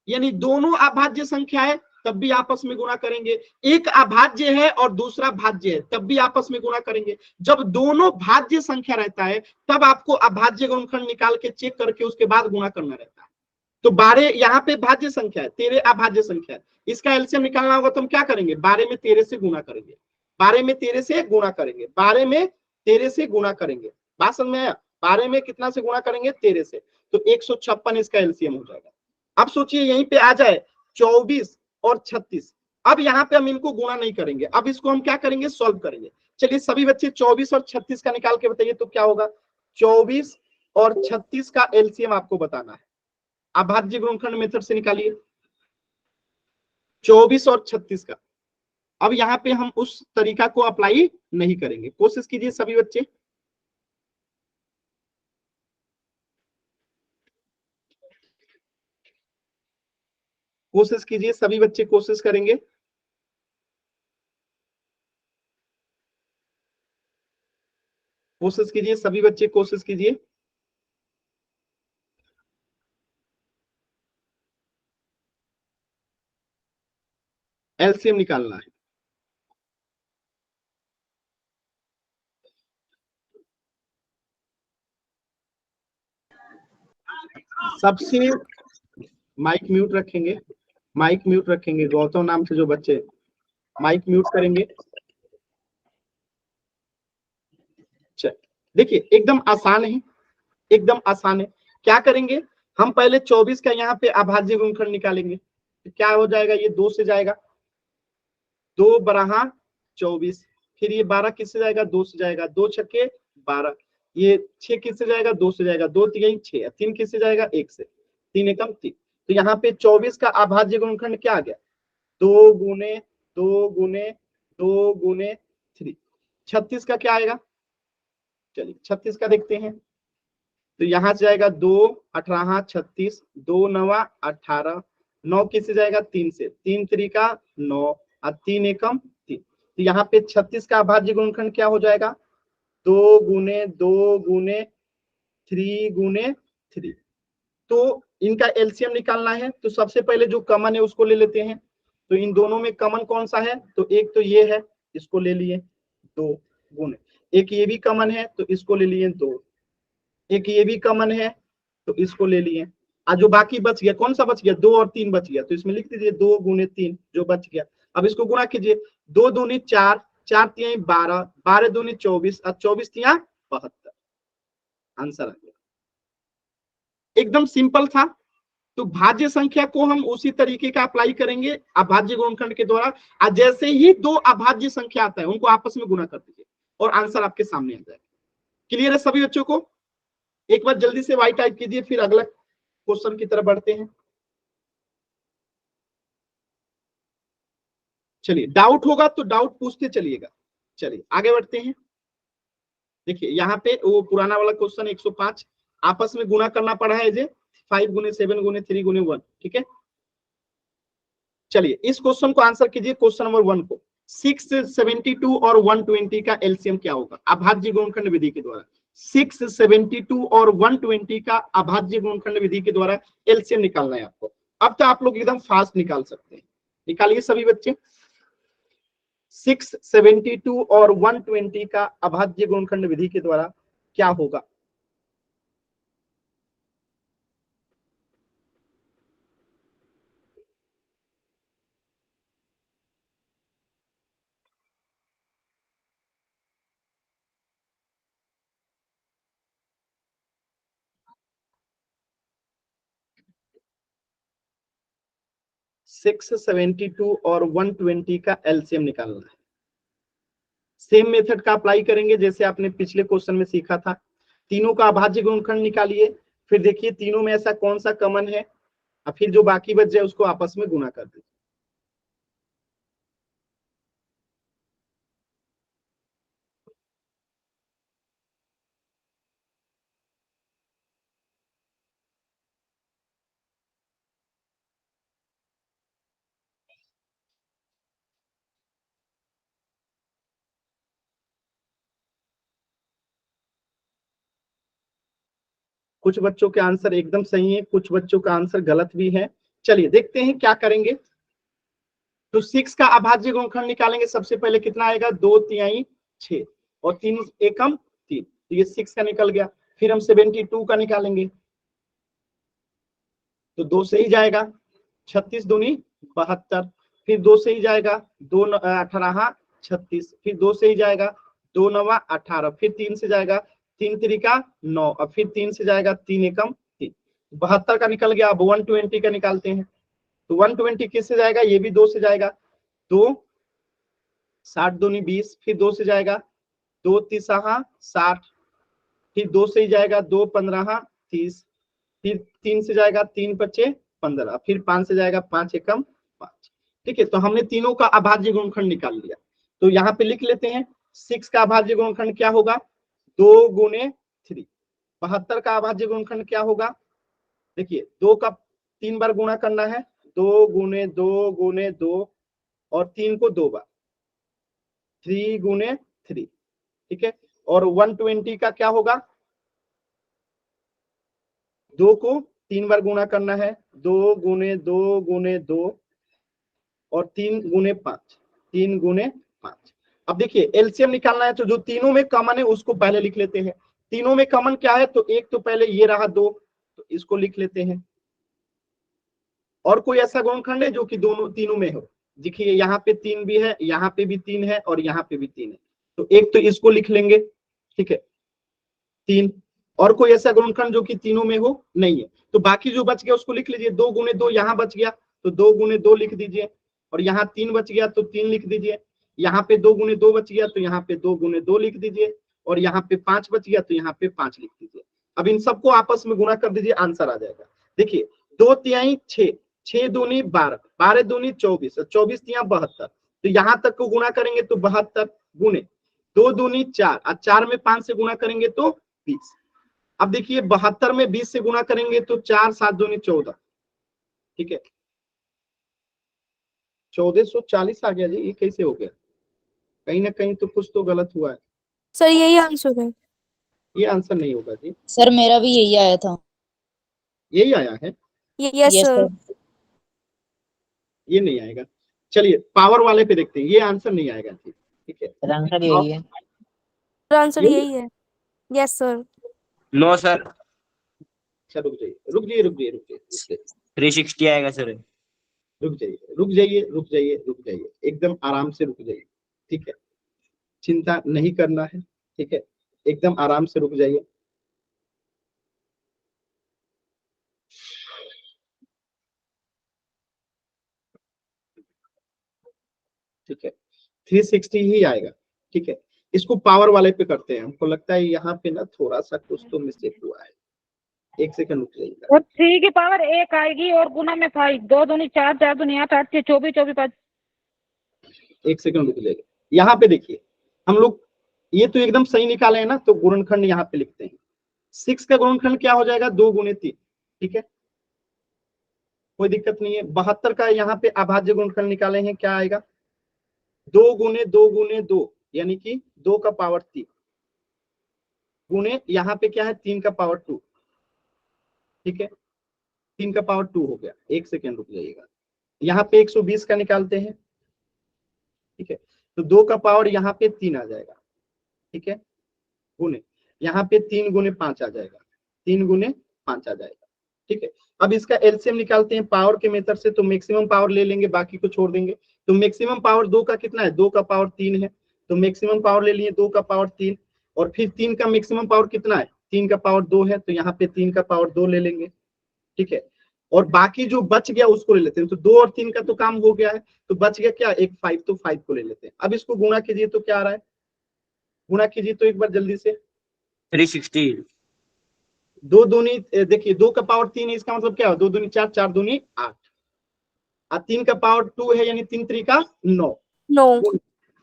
यानी दोनों अभाज्य संख्या है तब भी आपस में गुणा करेंगे, एक अभाज्य है और दूसरा भाज्य है तब भी आपस में गुणा करेंगे। जब दोनों भाज्य संख्या रहता है तब आपको अभाज्य गुणनखंड निकाल के चेक करके उसके बाद गुणा करना रहता है। तो 12 यहाँ पे भाज्य संख्या है, 13 अभाज्य संख्या है, इसका एलसीएम निकालना होगा तो हम क्या करेंगे, 12 में 13 से गुणा करेंगे, 12 में 13 से गुणा करेंगे, 12 में 13 से गुणा करेंगे। बात समझ में आया, 12 में कितना से गुणा करेंगे, 13 से, तो 156 इसका एलसीएम हो जाएगा। अब सोचिए यहीं पे आ जाए 24 और 36, अब यहाँ पे हम इनको गुणा नहीं करेंगे, अब इसको हम क्या करेंगे, सॉल्व करेंगे। चलिए सभी बच्चे 24 और 36 का निकाल के बताइए तो क्या होगा, 24 और 36 का एलसीएम आपको बताना है, अभाज्य गुणनखंड मेथड से निकालिए 24 और 36 का। अब यहाँ पे हम उस तरीका को अप्लाई नहीं करेंगे, कोशिश कीजिए सभी बच्चे। कोशिश कीजिए सभी बच्चे, कोशिश करेंगे। कोशिश कीजिए सभी बच्चे, कोशिश कीजिए। एलसीएम निकालना है। सबसे माइक म्यूट रखेंगे, माइक म्यूट रखेंगे, गौतम नाम से जो बच्चे माइक म्यूट करेंगे। देखिए एकदम आसान है, एकदम आसान है। क्या करेंगे, हम पहले 24 का यहाँ पे अभाज्य गुणनखंड निकालेंगे, तो क्या हो जाएगा, ये 2 से जाएगा, 2 बराहा 24, फिर ये 12 किससे जाएगा, 2 से जाएगा, 2 छक्के 12, ये 6 किससे जाएगा, 2 से जाएगा, 2 3 6, 3 किससे जाएगा, 1 से, 3 एकम 3। तो यहाँ पे 24 का अभाज्य गुणनखंड क्या आ गया, 2 गुने 2 गुने 2 गुने 3। 36 का क्या आएगा, चलिए 36 का देखते हैं, तो यहाँ से जाएगा 2 18 36, 2 9 18, 9 किससे जाएगा, 3 से, 3 3 का 9 और 3 एकम 3। तो यहाँ पे 36 का अभाज्य गुणनखंड क्या हो जाएगा, 2 गुने 2 गुने 3 गुने 3। तो इनका एलसीएम निकालना है, तो सबसे पहले जो कॉमन है उसको ले लेते हैं। तो इन दोनों में कॉमन कौन सा है, तो एक तो ये है, इसको ले लिए 2 गुने, एक ये भी कॉमन है तो इसको ले लिए 2, एक ये भी कॉमन है तो इसको ले लिए, और जो बाकी बच गया, कौन सा बच गया, 2 और 3 बच गया, तो इसमें लिख दीजिए 2 गुने 3 जो बच गया। अब इसको गुणा कीजिए, 2 दूनी 4, 4 3 12, 12 दूनी 24 और 24 3 72, आंसर आ गया। एकदम सिंपल था। तो भाज्य संख्या को हम उसी तरीके का अप्लाई करेंगे अभाज्य गुणनखंड के द्वारा, और जैसे ही दो अभाज्य संख्या आता है उनको आपस में गुणा कर दीजिए और आंसर आपके सामने आ जाएगा। क्लियर है सभी बच्चों को? एक बार जल्दी से वाई टाइप कीजिए, फिर अगला क्वेश्चन की तरफ बढ़ते हैं। चलिए डाउट होगा तो डाउट पूछते चलिएगा। चलिए आगे बढ़ते हैं। देखिए यहाँ पे वो पुराना वाला क्वेश्चन 105 आपस में गुना करना पड़ा है जे 5 गुने 7 गुने 3 गुने 1, ठीक है। चलिए इस क्वेश्चन को आंसर कीजिए, क्वेश्चन नंबर 1 को। 672 और 120 का एलसीएम क्या होगा अभाज्य गुणनखंड विधि के द्वारा। 672 और 120 का अभाज्य गुणनखंड विधि के द्वारा एलसीएम निकालना है आपको। अब तो आप लोग एकदम फास्ट निकाल सकते हैं, निकालिए सभी बच्चे। 672 और 120 का अभाज्य गुणनखंड विधि के द्वारा क्या होगा। सिक्स 72 और 120 का एलसीएम निकालना है। सेम मेथड का अप्लाई करेंगे जैसे आपने पिछले क्वेश्चन में सीखा था। तीनों का अभाज्य गुणनखंड निकालिए, फिर देखिए तीनों में ऐसा कौन सा कॉमन है, और फिर जो बाकी बच जाए उसको आपस में गुना कर दीजिए। कुछ बच्चों के आंसर एकदम सही है, कुछ बच्चों का आंसर गलत भी है। चलिए देखते हैं क्या करेंगे। तो 6 का अभाज्य गुणनखंड निकालेंगे। सबसे पहले कितना आएगा, 2 तिहाई 6 और 3 एकम 3, तो ये 6 का निकल गया। फिर हम 72 का निकालेंगे, तो 2 से ही जाएगा, 36 दूनी 72। फिर 2 से ही जाएगा, 2 18 36। फिर 2 से ही जाएगा, 2 9 18। फिर 3 से जाएगा, 3 3 9। और फिर 3 से जाएगा, 3 एकम 3, 72 का निकल गया। अब 120 का निकालते हैं, तो 120 किससे जाएगा, ये भी 2 से जाएगा, 2 60 दूनी 20। फिर 2 से जाएगा, 2 3 60। फिर 2 से ही जाएगा, 2 15 30। फिर 3 से जाएगा, 3 5 15। फिर 5 से जाएगा, 5 एकम 5। ठीक है, तो हमने तीनों का अभाज्य गुणनखंड निकाल लिया। तो यहाँ पे लिख लेते हैं 6 का अभाज्य गुणनखंड क्या होगा, 2 गुने 3। 72 का अभाज्य गुणनखंड क्या होगा, देखिए 2 का 3 बार गुणा करना है, 2 गुने 2 गुने 2 और 3 को 2 बार, 3 गुने 3। ठीक है, और 120 का क्या होगा, 2 को 3 बार गुणा करना है, 2 गुने 2 गुने 2 और 3 गुने 5, 3 गुने 5। अब देखिए एलसीएम निकालना है, तो जो तीनों में कॉमन है उसको पहले लिख लेते हैं। तीनों में कॉमन क्या है, तो एक तो पहले ये रहा 2, तो इसको लिख लेते हैं। और कोई ऐसा गुणनखंड है जो कि दोनों तीनों में हो, देखिए यहाँ पे 3 भी है, यहाँ पे भी 3 है और यहाँ पे भी 3 है, तो एक तो इसको लिख लेंगे। ठीक है, 3। और कोई ऐसा गुणनखंड जो कि तीनों में हो, नहीं है, तो बाकी जो बच गया उसको लिख लीजिए। 2 गुने 2 यहाँ बच गया, तो 2 गुने 2 लिख दीजिए। और यहाँ 3 बच गया तो 3 लिख दीजिए। यहाँ पे 2 गुने 2 बच गया, तो यहाँ पे 2 गुने 2 लिख दीजिए। और यहाँ पे 5 बच गया, तो यहाँ पे 5 लिख दीजिए। अब इन सबको आपस में गुना कर दीजिए, आंसर आ जाएगा। देखिए 2 तिहाई 6, 6 दूनी 12, 12 दूनी 24, 24 तिहाई 72। तो यहाँ तक को गुना करेंगे तो 72 गुने 2 दूनी 4, और 4 में 5 से गुना करेंगे तो 20। अब देखिए 72 में 20 से गुना करेंगे तो 4 7 दूनी 14। ठीक है, 1440 आ गया जी, ये कैसे हो गया, कहीं ना कहीं तो कुछ तो गलत हुआ है। सर यही आंसर है। ये आंसर नहीं होगा जी, सर मेरा भी यही आया था। यही आया है, यस यस सर। सर। ये नहीं आएगा। चलिए पावर वाले पे देखते हैं, ये आंसर नहीं आएगा जी। ठीक है, आंसर यही है। आंसर यही है। Yes sir. नो सर, अच्छा रुक जाइए रुक जाइए रुक जाइए रुक जाइए रुक जाइए 360 आएगा सर। रुक जाइए रुक जाइए रुक जाइए रुक जाइए, एकदम आराम से रुक जाइए। ठीक है, चिंता नहीं करना है। ठीक है, एकदम आराम से रुक जाइए। ठीक है, 360 ही आएगा। ठीक है, इसको पावर वाले पे करते हैं, हमको लगता है यहाँ पे ना थोड़ा सा कुछ तो मिस्टेक हुआ है। एक सेकंड रुक जाइएगा। और 3 की पावर 1 आएगी और गुना में 5, 2 दूनी 4, 4 दूनी 8, 8 के 24, 24 5। एक सेकंड रुक जाइए। यहाँ पे देखिए हम लोग ये तो एकदम सही निकाले हैं ना, तो गुणनखंड यहाँ पे लिखते हैं। 6 का गुणनखंड क्या हो जाएगा, 2 गुने 3, ठीक है, कोई दिक्कत नहीं है। 72 का यहाँ पे अभाज्य गुणनखंड निकाले हैं, क्या आएगा, 2 गुने 2 गुने 2 यानी कि 2 का पावर 3 गुने यहाँ पे क्या है 3 का पावर 2, ठीक है, 3 का पावर 2 हो गया। एक सेकेंड रुक जाइएगा, यहाँ पे 120 का निकालते हैं, ठीक है, तो 2 का पावर यहाँ पे 3 आ जाएगा, ठीक है, गुने यहाँ पे 3 गुने 5 आ जाएगा, 3 गुने 5 आ जाएगा, ठीक है। अब इसका एलसीएम निकालते हैं पावर के मेथड से, तो मैक्सिमम पावर ले लेंगे, बाकी को छोड़ देंगे। तो मैक्सिमम पावर 2 का कितना है, 2 का पावर 3 है, तो मैक्सिमम पावर ले लिए 2 का पावर 3, और फिर 3 का मैक्सिमम पावर कितना है, 3 का पावर 2 है, तो यहाँ पे 3 का पावर 2 ले लेंगे, ठीक है, और बाकी जो बच गया उसको ले लेते हैं। तो 2 और 3 का तो काम हो गया है, तो बच गया क्या, एक 5, तो 5 को ले लेते हैं। अब इसको गुणा कीजिए तो क्या आ रहा है, गुणा कीजिए तो एक बार जल्दी से, 360। 2 दूनी देखिए 2 का पावर 3 है, इसका मतलब क्या है, 2 दूनी 4, 4 दूनी 8, और 3 का पावर 2 है, यानी 3 3 का 9, 9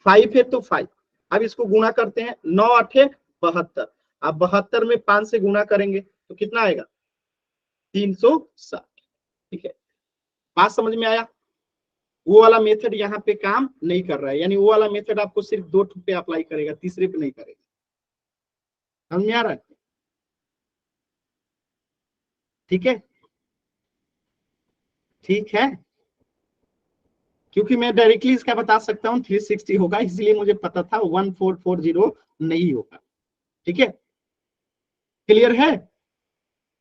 5 है तो 5। अब इसको गुणा करते हैं, 9 8 72, अब 72 में 5 से गुणा करेंगे तो कितना आएगा, 360, ठीक है। बात समझ में आया, वो वाला मेथड यहाँ पे काम नहीं कर रहा है, यानी वो वाला मेथड आपको सिर्फ 2 पे अप्लाई करेगा, तीसरे पे नहीं करेगा। समझ में आ रहा है, ठीक है, ठीक है, क्योंकि मैं डायरेक्टली इसका बता सकता हूँ 360 होगा, इसलिए मुझे पता था 1440 नहीं होगा, ठीक है, क्लियर है।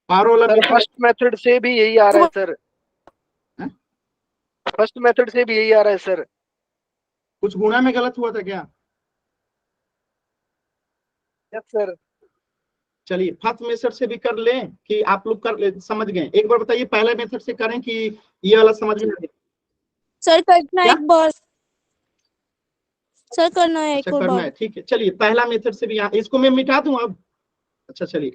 पावर वाला सर फर्स्ट मेथड से भी यही आ रहा है सर, फर्स्ट मेथड से भी यही आ रहा है सर। कुछ गुणा में गलत हुआ था क्या, यस सर। चलिए फर्स्ट मेथड से भी कर लें कि आप लोग कर ले, समझ गए, एक बार बताइए पहले मेथड से करें कि ये वाला समझ में आए? सर करना है क्या? एक बार, सर करना है अच्छा एक और करना बार। है, ठीक है, चलिए पहला मेथड से भी यहाँ, इसको मैं मिटा दूं अब। अच्छा चलिए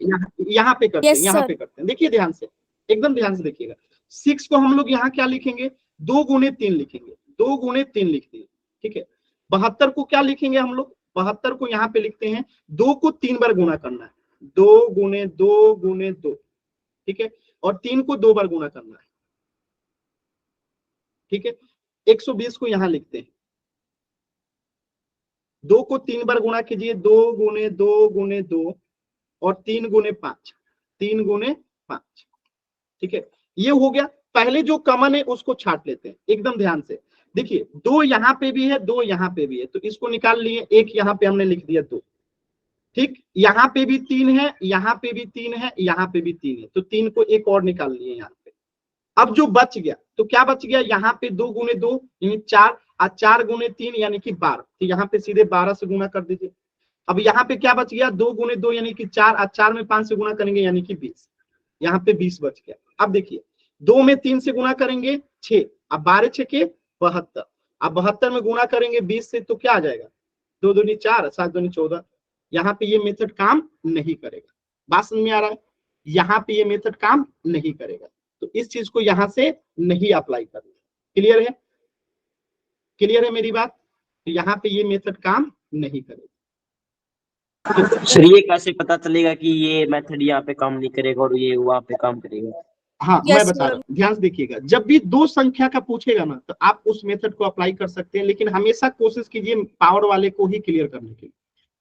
यहाँ पे करते हैं, यस यहाँ सर। पे करते हैं, देखिए ध्यान से, एकदम ध्यान से देखिएगा। 6 को हम लोग यहाँ क्या लिखेंगे, 2 गुने 3 लिखेंगे, 2 गुने 3 लिख दिए, ठीक है। 72 को क्या लिखेंगे हम लोग, 72 को यहाँ पे लिखते हैं 2 को 3 बार गुना करना है, 2 गुने 2 गुने 2, ठीक है, और 3 को 2 बार गुना करना है, ठीक है। 120 को यहाँ लिखते हैं, 2 को 3 बार गुणा कीजिए, 2 गुने 2 गुने 2, और 3 गुने 5, 3 गुने 5, ठीक है। ये हो गया, पहले जो कॉमन है उसको छाट लेते हैं, एकदम ध्यान से देखिए, 2 यहाँ पे भी है, 2 यहाँ पे भी है, तो इसको निकाल लिए, एक यहाँ पे हमने लिख दिया 2, ठीक, यहाँ पे भी 3 है, यहाँ पे भी 3 है, यहाँ पे भी 3 है, तो 3 को एक और निकाल लिए यहाँ पे। अब जो बच गया, तो क्या बच गया, यहाँ पे 2 गुने 2 यानी 4, और 4 गुने 3 यानी कि 12, तो यहाँ पे सीधे 12 से गुना कर दीजिए। अब यहाँ पे क्या बच गया, 2 गुने 2 यानी कि 4, और 4 में 5 से गुना करेंगे यानी कि 20, यहाँ पे 20 बच गया। अब देखिए 2 में 3 से गुना करेंगे 6, अब 12 6 के 72, अब 72 में गुना करेंगे 20 से, तो क्या आ जाएगा, 2 दूनी 4, 7 दूनी 14। यहाँ पे ये मेथड काम नहीं करेगा, बात समझ में आ रहा है, यहाँ पे ये मेथड काम नहीं करेगा, तो इस चीज को यहाँ से नहीं अप्लाई करना। क्लियर है, क्लियर है मेरी बात, तो यहाँ पे ये मेथड काम नहीं करेगा। सर ये कैसे पता चलेगा कि ये मेथड यहाँ पे काम नहीं करेगा और ये वहाँ पे काम करेगा? हाँ Yes, मैं बता sir. रहा हूँ, ध्यान से देखिएगा, जब भी 2 संख्या का पूछेगा ना, तो आप उस मेथड को अप्लाई कर सकते हैं, लेकिन हमेशा कोशिश कीजिए पावर वाले को ही क्लियर करने के लिए।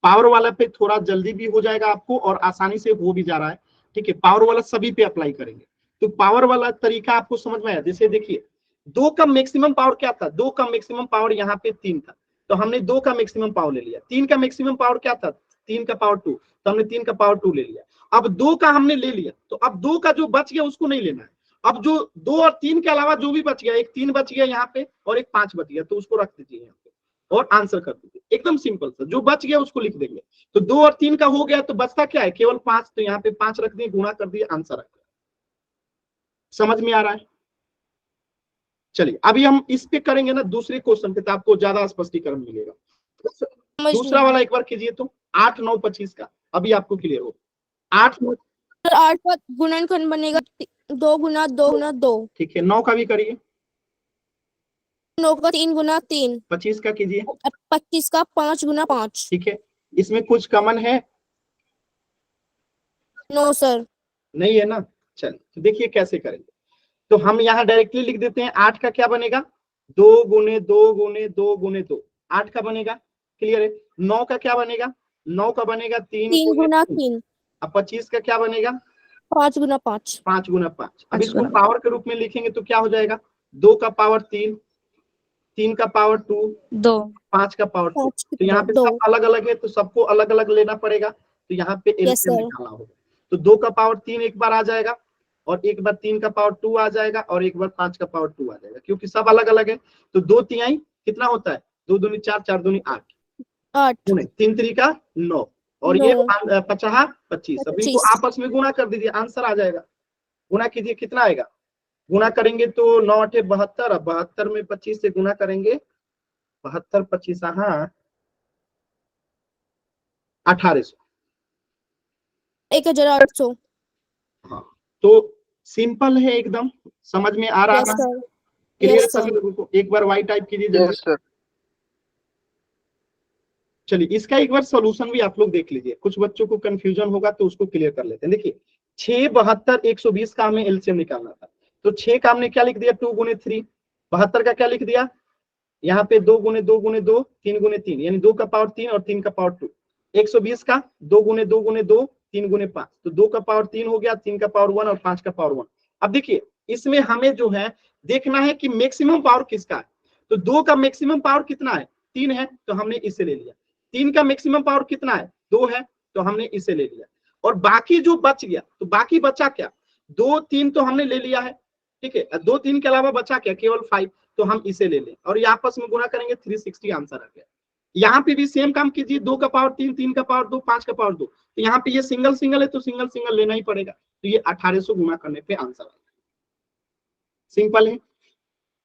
पावर वाला पे थोड़ा जल्दी भी हो जाएगा आपको, और आसानी से हो भी जा रहा है, ठीक है। पावर वाला सभी पे अप्लाई करेंगे, तो पावर वाला तरीका आपको समझ में आया। जैसे देखिए 2 का मैक्सिमम पावर क्या था, 2 का मैक्सिमम पावर यहाँ पे 3 था, तो हमने 2 का मैक्सिमम पावर ले लिया। 3 का मैक्सिमम पावर क्या था, 3 का पावर 2, तो हमने 3 का पावर 2 ले लिया। अब 2 का हमने ले लिया, तो अब 2 का जो बच गया उसको नहीं लेना है। अब जो 2 और 3 के अलावा जो भी बच गया, एक 3 बच गया यहाँ पे और एक 5 बच गया, तो उसको रख दीजिए यहाँ पे और आंसर कर दीजिए, एकदम सिंपल सा, जो बच गया उसको लिख देंगे। तो 2 और 3 का हो गया, तो बचता क्या है, केवल 5, तो यहाँ पे 5 रख दिए, गुणा कर दिए, आंसर रख दिया। समझ में आ रहा है, चलिए अभी हम इस पे करेंगे ना दूसरे क्वेश्चन पे, तो आपको ज्यादा स्पष्टीकरण मिलेगा। समझ दूसरा नहीं। वाला एक बार कीजिए तो, 8 9 25 का, अभी आपको क्लियर हो। 8 9, सर 8 का गुणनखंड बनेगा 2 गुना 2 गुना 2। ठीक है, 9 का भी करिए, 9 का 3 गुना 3, 25 का कीजिए। 25 का 5 गुना 5। ठीक है, इसमें कुछ कॉमन है? No sir. नहीं है ना। चलिए तो देखिए कैसे करेंगे। तो हम यहाँ डायरेक्टली लिख देते हैं। 8 का क्या बनेगा? 2 गुने 2 गुने 2 गुने 2, 8 का बनेगा। क्लियर है। 9 का क्या बनेगा? 9 का बनेगा 3 3 गुने गुना 3। 3, अब 25 का क्या बनेगा? 5 गुना 5। 5 गुना 5। अब 5 इसको गुना पावर के रूप में लिखेंगे तो क्या हो जाएगा? 2 का पावर 3, 3 का पावर 2, 2, 5 का पावर 2। 5 तो यहाँ पे 2। सब अलग अलग है तो सबको अलग अलग लेना पड़ेगा। तो यहाँ पे यस एलसीएम सर। निकालना होगा। तो 2 का पावर 3 एक बार आ जाएगा, और एक बार 3 का पावर 2 आ जाएगा, और एक बार 5 का पावर 2 आ जाएगा, क्योंकि सब अलग अलग है। तो 2 तिहाई कितना होता है? 2 दूनी 4, 4 दूनी 8, 8, 3 3 9, और 9, ये 50 25। अब इनको 25। आपस में गुणा कर दीजिए, आंसर आ जाएगा। गुणा कीजिए, कितना आएगा? गुणा करेंगे तो 9 8 72, 72 में 25 से गुणा करेंगे, 72 25 हाँ 1800। 1800। हाँ, तो सिंपल है एकदम, समझ में आ रहा यस है? सर। क्लियर है यस सभी सर। लोगों को? एक बार वाई टाइप कीजिए जल्दी। Yes sir. चलिए इसका एक बार सॉल्यूशन भी आप लोग देख लीजिए, कुछ बच्चों को कंफ्यूजन होगा तो उसको क्लियर कर लेते हैं। देखिए 6 72 120 का हमें एलसीएम निकालना था। तो 6 का हमने क्या लिख दिया? 2 गुने 3। 72 का क्या लिख दिया? यहाँ पे 2 गुने 2 गुने 2, 3 गुने 3, यानी 2 का पावर 3 और 3 का पावर 2। 120 का 2 गुने 2 गुने 2, 3 गुने 5, तो 2 का पावर 3 हो गया, 3 का पावर 1 और 5 का पावर 1। अब देखिए इसमें हमें जो है देखना है कि मैक्सिमम पावर किसका है। तो 2 का मैक्सिमम पावर कितना है? 3 है, तो हमने इसे ले लिया। 3 का मैक्सिमम पावर कितना है? 2 है, तो हमने इसे ले लिया। और बाकी जो बच गया, तो बाकी बचा क्या? 2 3 तो हमने ले लिया है, ठीक है। 2 3 के अलावा बचा क्या? केवल 5, तो हम इसे ले लें और ये आपस में गुणा करेंगे, 360 आंसर आ गया। यहाँ पे भी सेम काम कीजिए, 2 का पावर 3, 3 का पावर 2, 5 का पावर 2। तो यहाँ पे ये सिंगल सिंगल है तो सिंगल सिंगल लेना ही पड़ेगा। तो ये 1800 गुणा करने पे आंसर आएगा। सिंपल है।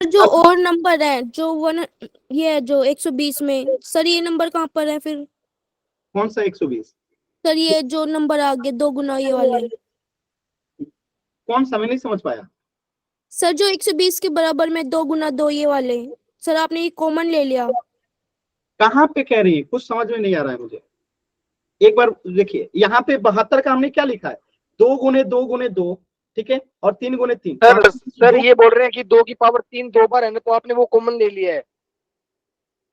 जो और नंबर है जो ये जो 120 में, सर ये नंबर कहाँ पर है फिर? कौन सा 120? सर ये जो नंबर आ गए 2 गुना ये वाले, कौन सा? मैं नहीं समझ पाया। सर जो 120 के बराबर में 2 गुना 2 ये वाले, सर आपने ये कॉमन ले लिया। कहाँ पे कह रही है? कुछ समझ में नहीं आ रहा है मुझे। एक बार देखिए, यहाँ पे 72 का हमने क्या लिखा है? 2 गुने 2 गुने 2, ठीक है, और 3 गुने 3। सर ये बोल रहे हैं कि 2 की पावर 3 2 बार है ना, तो आपने वो कॉमन ले लिया है।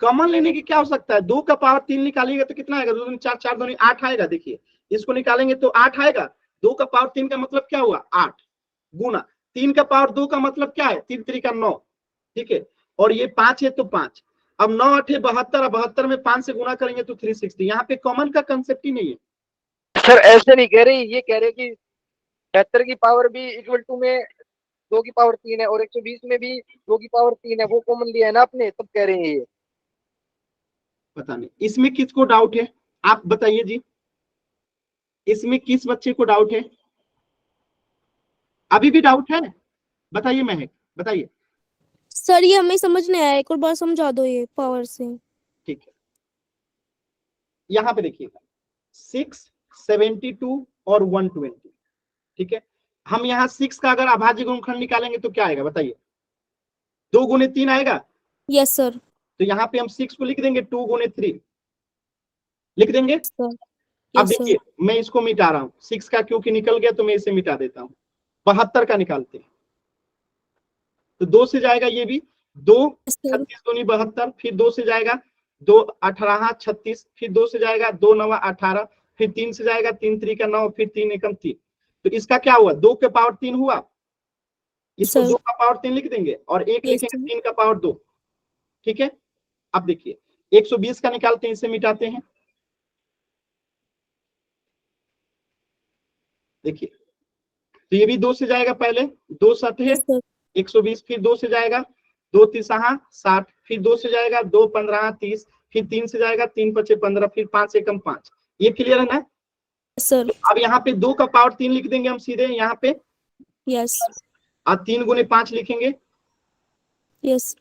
कॉमन लेने की क्या हो सकता है? 2 का पावर 3 निकालिएगा तो कितना आएगा? 2 दूनी 4, 4 दूनी 8 आएगा। देखिए इसको निकालेंगे तो 8 आएगा। 2 का पावर 3 का मतलब क्या हुआ? 8 गुना 3 का पावर 2 का मतलब क्या है? 3 3 का 9, ठीक है, और ये 5 है तो 5। अब 9 8 72, 72 में 5 से गुणा करेंगे तो 360। यहाँ पे कॉमन का कंसेप्ट ही नहीं है। सर ऐसे नहीं कह रही, ये कह रहे कि 73 की पावर भी इक्वल टू में 2 की पावर 3 है, और 120 में भी 2 की पावर 3 है, वो कॉमन लिया है ना आपने, तब कह रहे हैं ये। पता नहीं इसमें किसको डाउट है, आप बताइए जी। इसमें किस बच्चे को डाउट है? अभी भी डाउट है? बताइए महक, बताइए। सर ये हमें समझ नहीं आया, एक और बार समझा दो ये पावर से। ठीक है, यहाँ पे देखिएगा 6 72 और 120, ठीक है। हम यहाँ 6 का अगर अभाज्य गुणनखंड निकालेंगे तो क्या आएगा बताइए? 2 गुने 3 आएगा। Yes sir. तो यहाँ पे हम 6 को लिख देंगे 2 गुने 3 लिख देंगे। सर अब यस देखिए सर। मैं इसको मिटा रहा हूँ, 6 का क्योंकि निकल गया तो मैं इसे मिटा देता हूँ। 72 का निकालते हैं तो 2 से जाएगा, ये भी 2 36 दूनी 72, फिर 2 से जाएगा 2 18 36, फिर 2 से जाएगा 2 9 18, फिर 3 से जाएगा 3 3 का 9, फिर 3 एकम 3। तो इसका क्या हुआ? 2 के पावर 3 हुआ। इसको 2 का पावर 3 लिख देंगे और एक लिखेंगे 3 का पावर 2, ठीक है। अब देखिए 120 का निकालते हैं, इसे मिटाते हैं। देखिए तो ये भी 2 से जाएगा, पहले 2 7 है 120, फिर 2 से जाएगा 2 3 60, फिर 2 से जाएगा 2 15 30, फिर 3 से जाएगा 3 5 15, फिर 5 एकम 5। ये क्लियर है ना सर? अब यहाँ पे 2 का पावर 3 लिख देंगे हम सीधे यहाँ पे। यस। अब 3 गुने 5 लिखेंगे। यस।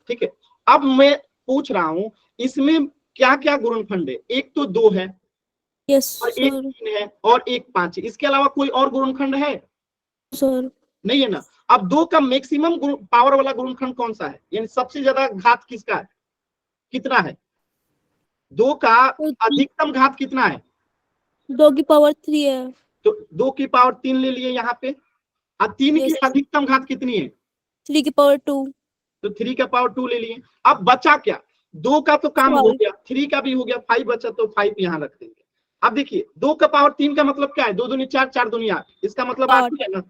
ठीक है, अब मैं पूछ रहा हूं इसमें क्या क्या गुणनखंड है? एक तो 2 है, यस और एक 3 है, और एक 5 है। इसके अलावा कोई और गुणनखंड है? सर नहीं है ना। अब 2 का मैक्सिमम पावर वाला गुणनखंड कौन सा है, यानी सबसे ज्यादा घात किसका है, कितना है, 2 का अधिकतम घात कितना है, 2 की पावर 3 है। तो 2 की पावर 3 ले लिए यहाँ पे। अब 3 की Yes. अधिकतम घात कितनी है, 3 की पावर 2। तो 3 का पावर 2 ले लिए। अब बचा क्या, 2 का तो काम हो 5। गया, 3 का भी हो गया, 5 बचा, तो 5 यहाँ रख देंगे। अब देखिए 2 का पावर 3 का मतलब क्या है, 2 दूनी 4, 4 दूनी 8, इसका मतलब 8 ही है ना।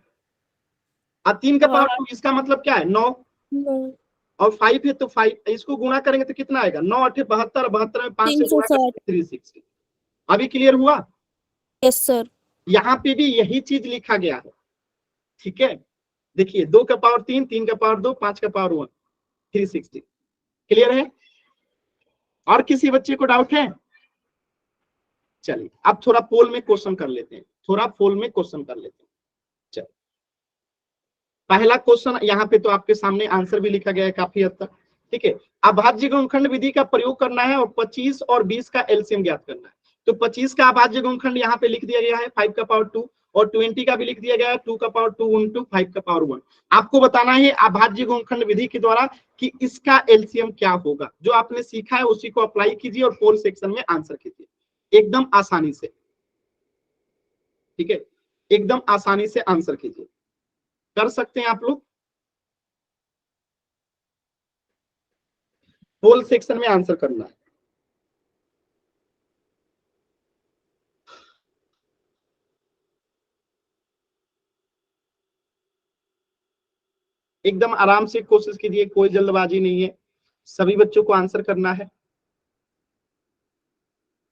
अब 3 का पावर 2 इसका मतलब क्या है, 9, 9। और 5 है तो 5, इसको गुणा करेंगे तो कितना आएगा, 9 8 72, 72 में 5 से गुणा करेंगे 360। अभी क्लियर हुआ। Yes sir. यहाँ पे भी यही चीज लिखा गया है, ठीक है। देखिए 2 का पावर 3, 3 का पावर 2, 5 का पावर 1, 360। क्लियर है, और किसी बच्चे को डाउट है। चलिए अब थोड़ा पोल में क्वेश्चन कर लेते हैं, थोड़ा पोल में क्वेश्चन कर लेते हैं। चलिए पहला क्वेश्चन यहाँ पे तो आपके सामने आंसर भी लिखा गया है काफी हद तक, ठीक है। अभाज्य गुणनखंड विधि का प्रयोग करना है और 25 और 20 का एलसीएम ज्ञात करना है। तो 25 का अभाज्य गुणनखंड यहाँ पे लिख दिया गया है 5 का पावर 2, और 20 का भी लिख दिया गया है 2 का पावर 2 इंटू 5 का पावर 1। आपको बताना है अभाज्य गुणनखंड विधि के द्वारा कि इसका एलसीएम क्या होगा। जो आपने सीखा है उसी को अप्लाई कीजिए और पोल सेक्शन में आंसर कीजिए एकदम आसानी से, ठीक है, एकदम आसानी से आंसर कीजिए, कर सकते हैं आप लोग। पोल सेक्शन में आंसर करना है। एकदम आराम से कोशिश कीजिए, कोई जल्दबाजी नहीं है, सभी बच्चों को आंसर करना है।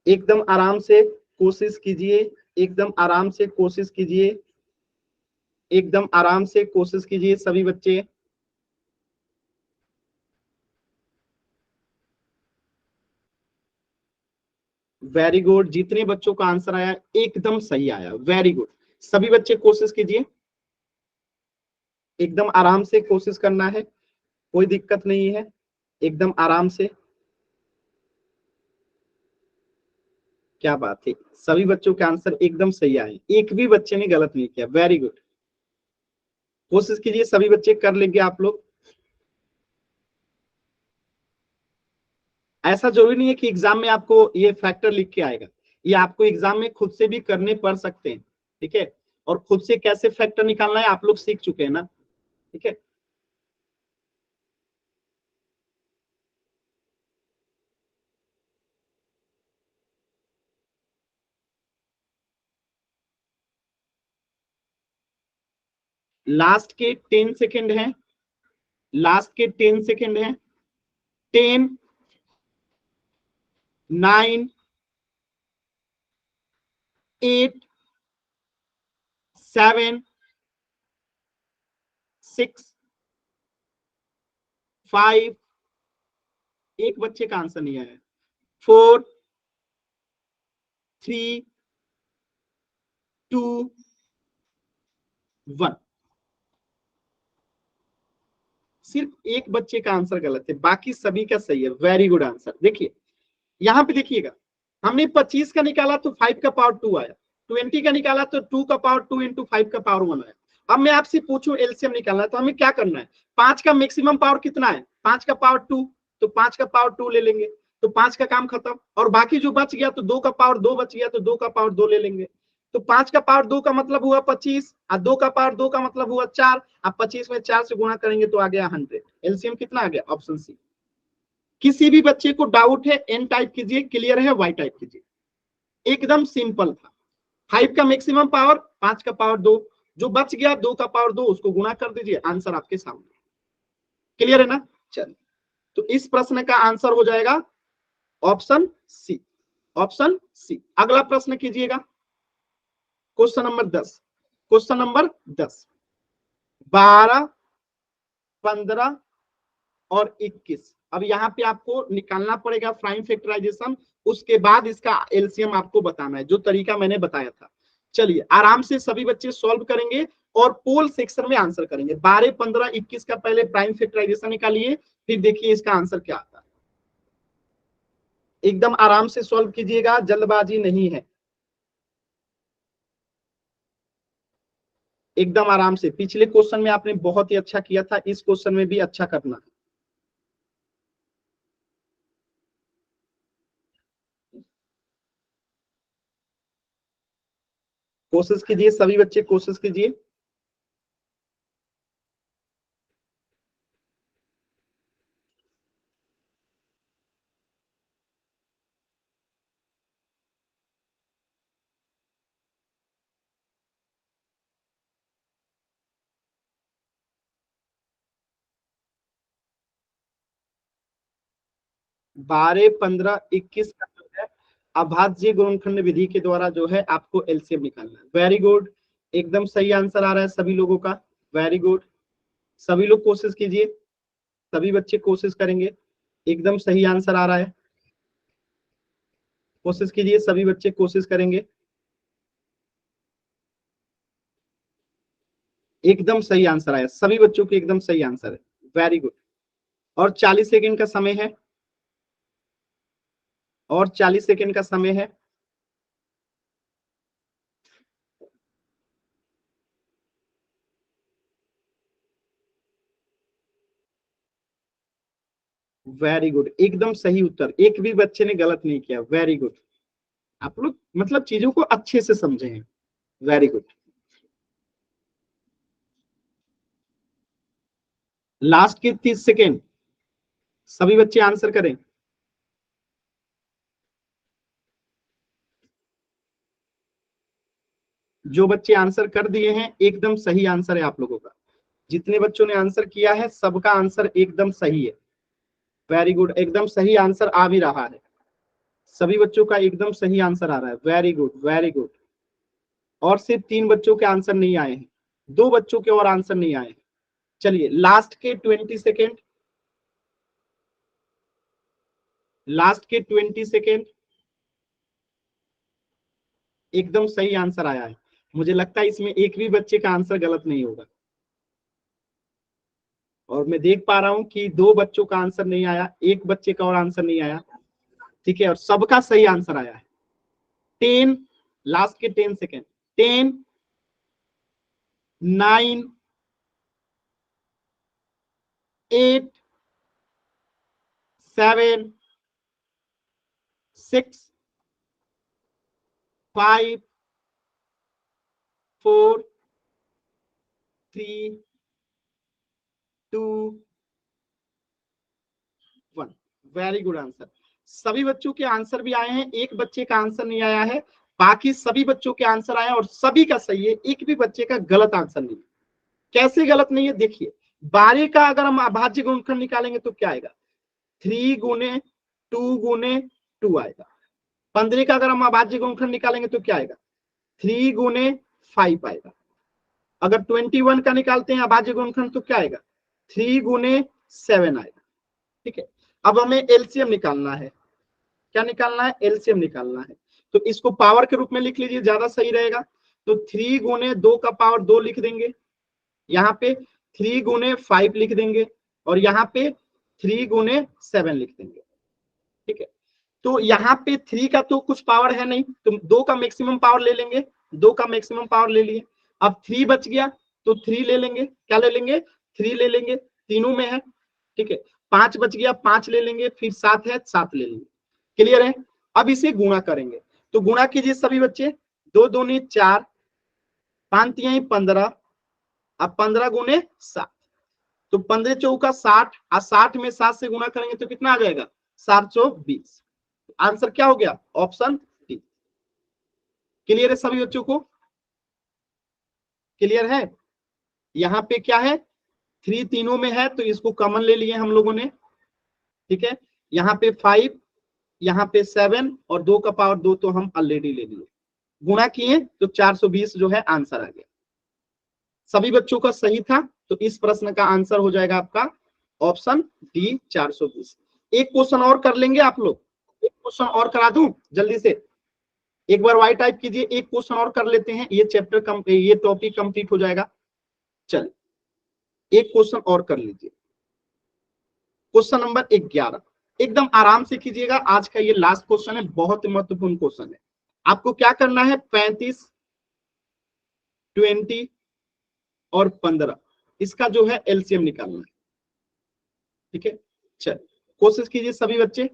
एकदम आराम से कोशिश कीजिए, एकदम आराम से कोशिश कीजिए, एकदम आराम से कोशिश कीजिए सभी बच्चे। वेरी गुड, जितने बच्चों का आंसर आया एकदम सही आया, वेरी गुड। सभी बच्चे कोशिश कीजिए, एकदम आराम से कोशिश करना है, कोई दिक्कत नहीं है, एकदम आराम से। क्या बात है, सभी बच्चों के आंसर एकदम सही आए, एक भी बच्चे ने गलत नहीं किया, वेरी गुड। कोशिश कीजिए, सभी बच्चे कर लेंगे आप लोग। ऐसा जरूरी नहीं है कि एग्जाम में आपको ये फैक्टर लिख के आएगा, ये आपको एग्जाम में खुद से भी करने पड़ सकते हैं, ठीक है। और खुद से कैसे फैक्टर निकालना है आप लोग सीख चुके हैं ना, ठीक है। लास्ट के 10 सेकेंड हैं, लास्ट के 10 सेकेंड हैं। 10, 9, 8, 7, 6, 5, एक बच्चे का आंसर नहीं आया, 4, 3, 2, 1। सिर्फ एक बच्चे का आंसर गलत है, बाकी सभी का सही है, वेरी गुड आंसर। देखिए यहां पे देखिएगा, हमने 25 का निकाला तो 5 का पावर 2 आया, 20 का निकाला तो 2 का पावर 2 इंटू 5 का पावर 1 आया। अब मैं आपसे पूछूं एलसीएम निकालना है तो हमें क्या करना है, 5 का मैक्सिमम पावर कितना है, 5 का पावर 2, तो 5 का पावर 2 ले लेंगे, तो 5 का काम खत्म। और बाकी जो बच गया तो 2 का पावर 2 बच गया, तो 2 का पावर 2 ले लेंगे। तो 5 का पावर 2 का मतलब हुआ 25, और 2 का पावर 2 का मतलब हुआ 4। अब 25 में 4 से गुणा करेंगे तो आ गया 100। एलसीएम कितना आ गया, ऑप्शन सी। किसी भी बच्चे को डाउट है एन टाइप कीजिए, क्लियर है वाई टाइप कीजिए, एकदम सिंपल था। 5 का मैक्सिमम पावर, 5 का पावर 2, जो बच गया 2 का पावर 2 उसको गुणा कर दीजिए, आंसर आपके सामने। क्लियर है ना। चलिए तो इस प्रश्न का आंसर हो जाएगा ऑप्शन सी, ऑप्शन सी। अगला प्रश्न कीजिएगा, क्वेश्चन नंबर 10, क्वेश्चन नंबर 10, 12, 15 और 21। अब यहाँ पे आपको निकालना पड़ेगा प्राइम फैक्टराइजेशन, उसके बाद इसका एलसीएम आपको बताना है, जो तरीका मैंने बताया था। चलिए आराम से सभी बच्चे सॉल्व करेंगे और पोल सेक्शन में आंसर करेंगे। 12, 15, 21 का पहले प्राइम फैक्टराइजेशन निकालिए, फिर देखिए इसका आंसर क्या आता है। एकदम आराम से सॉल्व कीजिएगा, जल्दबाजी नहीं है। एकदम आराम से। पिछले क्वेश्चन में आपने बहुत ही अच्छा किया था, इस क्वेश्चन में भी अच्छा करना है। कोशिश कीजिए सभी बच्चे, कोशिश कीजिए। बारह, 15, 21 का जो है अभाज्य गुणनखंड विधि के द्वारा जो है आपको एलसीएम निकालना है। वेरी गुड, एकदम सही आंसर आ रहा है सभी लोगों का। वेरी गुड, सभी लोग कोशिश कीजिए, सभी बच्चे कोशिश करेंगे। एकदम सही आंसर आ रहा है, कोशिश कीजिए, सभी बच्चे कोशिश करेंगे। एकदम सही आंसर आया, सभी बच्चों के एकदम सही आंसर है। Very good. और 40 सेकेंड का समय है, और 40 सेकेंड का समय है। वेरी गुड, एकदम सही उत्तर, एक भी बच्चे ने गलत नहीं किया। वेरी गुड, आप लोग मतलब चीजों को अच्छे से समझे हैं। Very good. लास्ट के 30 सेकेंड, सभी बच्चे आंसर करें। जो बच्चे आंसर कर दिए हैं एकदम सही आंसर है आप लोगों का। जितने बच्चों ने आंसर किया है सबका आंसर एकदम सही है। वेरी गुड, एकदम सही आंसर आ भी रहा है, सभी बच्चों का एकदम सही आंसर आ रहा है। Very good, very good. और सिर्फ 3 बच्चों के आंसर नहीं आए हैं, 2 बच्चों के और आंसर नहीं आए हैं। चलिए लास्ट के 20 सेकेंड, लास्ट के 20 सेकेंड। एकदम सही आंसर आया है, मुझे लगता है इसमें एक भी बच्चे का आंसर गलत नहीं होगा। और मैं देख पा रहा हूं कि 2 बच्चों का आंसर नहीं आया, एक बच्चे का और आंसर नहीं आया। ठीक है, और सबका सही आंसर आया है। 10, लास्ट के 10 सेकेंड। 10, 9, 8, 7, 6, 5, 4, 3, 2, 1। Very good answer. सभी बच्चों के आंसर भी आए हैं, एक बच्चे का आंसर नहीं आया है, बाकी सभी बच्चों के आंसर आए हैं और सभी का सही है, एक भी बच्चे का गलत आंसर नहीं है। कैसे गलत नहीं है देखिए, 12 का अगर हम अभाज्य गुणनखंड निकालेंगे तो क्या आएगा, 3 गुने 2 गुने 2 आएगा। 15 का अगर हम अभाज्य गुणनखंड निकालेंगे तो क्या आएगा, 3 गुने 5 आएगा। अगर 21 का निकालते हैं अभाज्य गुणनखंड तो क्या आएगा, 3 गुने 7 आएगा। ठीक है, अब हमें एलसीएम निकालना है। क्या निकालना है, एलसीएम निकालना है। तो इसको पावर के रूप में लिख लीजिए, ज्यादा सही रहेगा। तो 3 गुने 2 का पावर 2 लिख देंगे, यहाँ पे 3 गुने 5 लिख देंगे, और यहाँ पे 3 गुने 7 लिख देंगे। ठीक है, तो यहाँ पे 3 का तो कुछ पावर है नहीं, तो 2 का मैक्सिमम पावर ले लेंगे, 2 का मैक्सिमम पावर ले लिए। अब 3 बच गया तो 3 ले लेंगे, क्या ले लेंगे, 3 ले लेंगे, तीनों में है। ठीक है, 5 बच गया, 5 ले लेंगे, फिर 7 है, 7 ले लेंगे। क्लियर है, अब इसे गुणा करेंगे, तो गुणा कीजिए सभी बच्चे। 2 दूनी 4, 5 तिहाई 15, अब 15 गुने 7, तो 15 चौका 60, और 60 में 7 से गुणा करेंगे तो कितना आ जाएगा, 720। आंसर क्या हो गया, ऑप्शन डी। क्लियर है सभी बच्चों को, क्लियर है। यहाँ पे क्या है, 3 तीनों में है तो इसको कॉमन ले लिए हम लोगों ने। ठीक है, यहाँ पे 5, यहाँ पे 7 और 2 का पावर 2 तो हम ऑलरेडी ले लिए, गुणा किए तो 420 जो है आंसर आ गया। सभी बच्चों का सही था, तो इस प्रश्न का आंसर हो जाएगा आपका ऑप्शन डी, 420। एक क्वेश्चन और कर लेंगे आप लोग, एक क्वेश्चन और करा दूं जल्दी से, एक बार वाई टाइप कीजिए, एक क्वेश्चन और कर लेते हैं, ये चैप्टर ये टॉपिक कंप्लीट हो जाएगा। चलिए एक क्वेश्चन और कर लीजिए, क्वेश्चन नंबर 11। एकदम आराम से कीजिएगा, आज का ये लास्ट क्वेश्चन है, बहुत ही महत्वपूर्ण क्वेश्चन है। आपको क्या करना है, 35, 20, और 15, इसका जो है एलसीएम निकालना है। ठीक है, चल कोशिश कीजिए सभी बच्चे,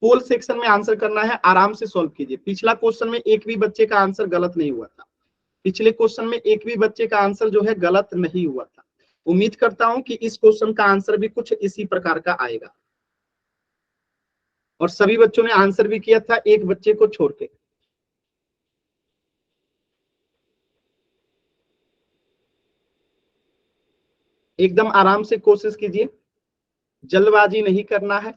पोल सेक्शन में आंसर करना है, आराम से सॉल्व कीजिए। पिछला क्वेश्चन में एक भी बच्चे का आंसर गलत नहीं हुआ था, पिछले क्वेश्चन में एक भी बच्चे का आंसर जो है गलत नहीं हुआ था। उम्मीद करता हूं कि इस क्वेश्चन का आंसर भी कुछ इसी प्रकार का आएगा, और सभी बच्चों ने आंसर भी किया था एक बच्चे को छोड़ के। एकदम आराम से कोशिश कीजिए, जल्दबाजी नहीं करना है।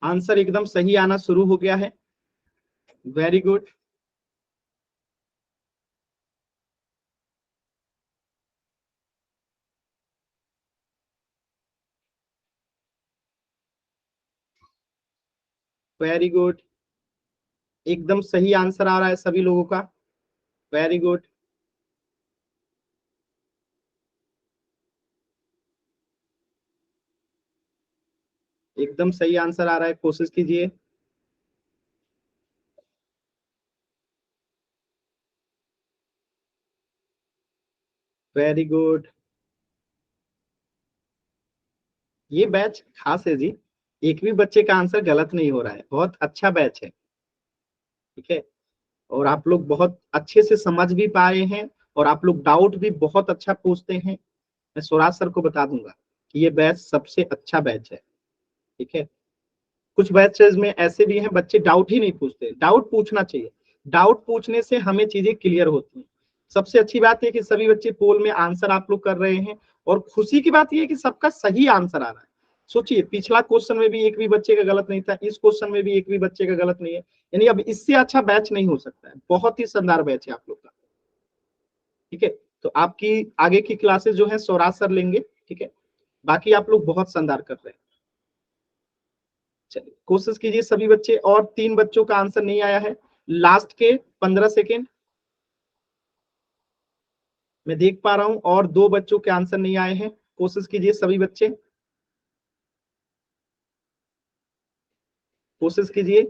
आंसर एकदम सही आना शुरू हो गया है, वेरी गुड। वेरी गुड, एकदम सही आंसर आ रहा है सभी लोगों का, वेरी गुड। एकदम सही आंसर आ रहा है, कोशिश कीजिए। वेरी गुड, ये बैच खास है जी, एक भी बच्चे का आंसर गलत नहीं हो रहा है, बहुत अच्छा बैच है। ठीक है, और आप लोग बहुत अच्छे से समझ भी पा रहे हैं, और आप लोग डाउट भी बहुत अच्छा पूछते हैं। मैं स्वराज सर को बता दूंगा कि ये बैच सबसे अच्छा बैच है। ठीक है, कुछ बैचेस में ऐसे भी हैं बच्चे डाउट ही नहीं पूछते, डाउट पूछना चाहिए, डाउट पूछने से हमें चीजें क्लियर होती हैं। सबसे अच्छी बात है कि सभी बच्चे पोल में आंसर आप लोग कर रहे हैं, और खुशी की बात यह है कि सबका सही आंसर आ रहा है। सोचिए, पिछला क्वेश्चन में भी एक भी बच्चे का गलत नहीं था, इस क्वेश्चन में भी एक भी बच्चे का गलत नहीं है, यानी अब इससे अच्छा बैच नहीं हो सकता है। बहुत ही शानदार बैच है आप लोग का। ठीक है, तो आपकी आगे की क्लासेस जो है स्वराज सर लेंगे। ठीक है, बाकी आप लोग बहुत शानदार कर रहे हैं। चलिए कोशिश कीजिए सभी बच्चे, और 3 बच्चों का आंसर नहीं आया है, लास्ट के 15 सेकेंड मैं देख पा रहा हूं, और 2 बच्चों के आंसर नहीं आए हैं। कोशिश कीजिए सभी बच्चे, कोशिश कीजिए।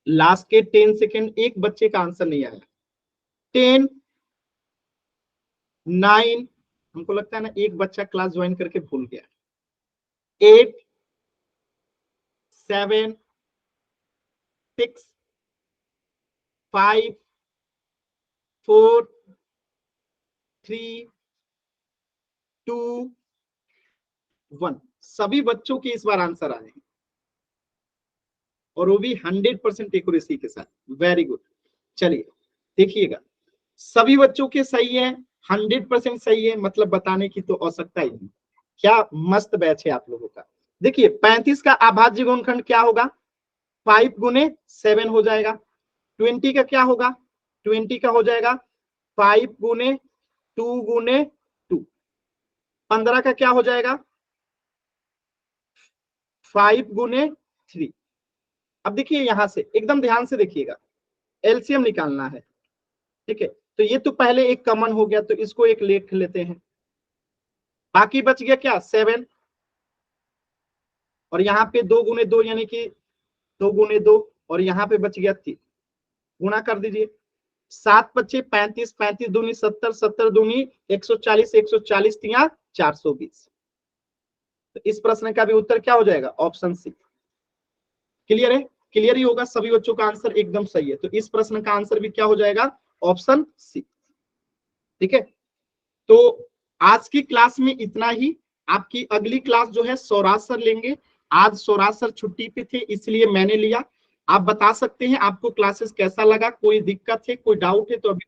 लास्ट के 10 सेकेंड, एक बच्चे का आंसर नहीं आया। 10, 9, हमको लगता है ना एक बच्चा क्लास ज्वाइन करके भूल गया। 8, 7, 6, 5, 4, 3, 2, 1, सभी बच्चों के इस बार आंसर आए हैं, और वो भी 100% एक्यूरेसी के साथ। वेरी गुड, चलिए देखिएगा, सभी बच्चों के सही है, 100% सही है, मतलब बताने की तो आवश्यकता ही नहीं। क्या मस्त बैच है आप लोगों का। देखिए 35 का अभाज्य गुणनखंड क्या होगा, 5 गुने 7 हो जाएगा। 20 का क्या होगा, 20 का हो जाएगा 5 गुने 2 गुने 2। 15 का क्या हो जाएगा, 5 गुने 3। अब देखिए यहां से एकदम ध्यान से देखिएगा, एलसीएम निकालना है। ठीक है, तो ये तो पहले एक कॉमन हो गया, तो इसको एक लिख लेते हैं। बाकी बच गया क्या, 7, और यहाँ पे 2 गुने 2 यानी कि 2 गुने 2, और यहाँ पे बच गया 3, गुणा कर दीजिए। 7 बच्चे 35, 35 दूनी 70, 70 दूनी 140, 140 तिया 420। तो इस प्रश्न का भी उत्तर क्या हो जाएगा, ऑप्शन सी। क्लियर है, क्लियर ही होगा, सभी बच्चों का आंसर एकदम सही है, तो इस प्रश्न का आंसर भी क्या हो जाएगा, ऑप्शन सी। ठीक है, तो आज की क्लास में इतना ही। आपकी अगली क्लास जो है स्वराज सर लेंगे। आज स्वराज सर छुट्टी पे थे, इसलिए मैंने लिया। आप बता सकते हैं आपको क्लासेस कैसा लगा, कोई दिक्कत है, कोई डाउट है तो अभी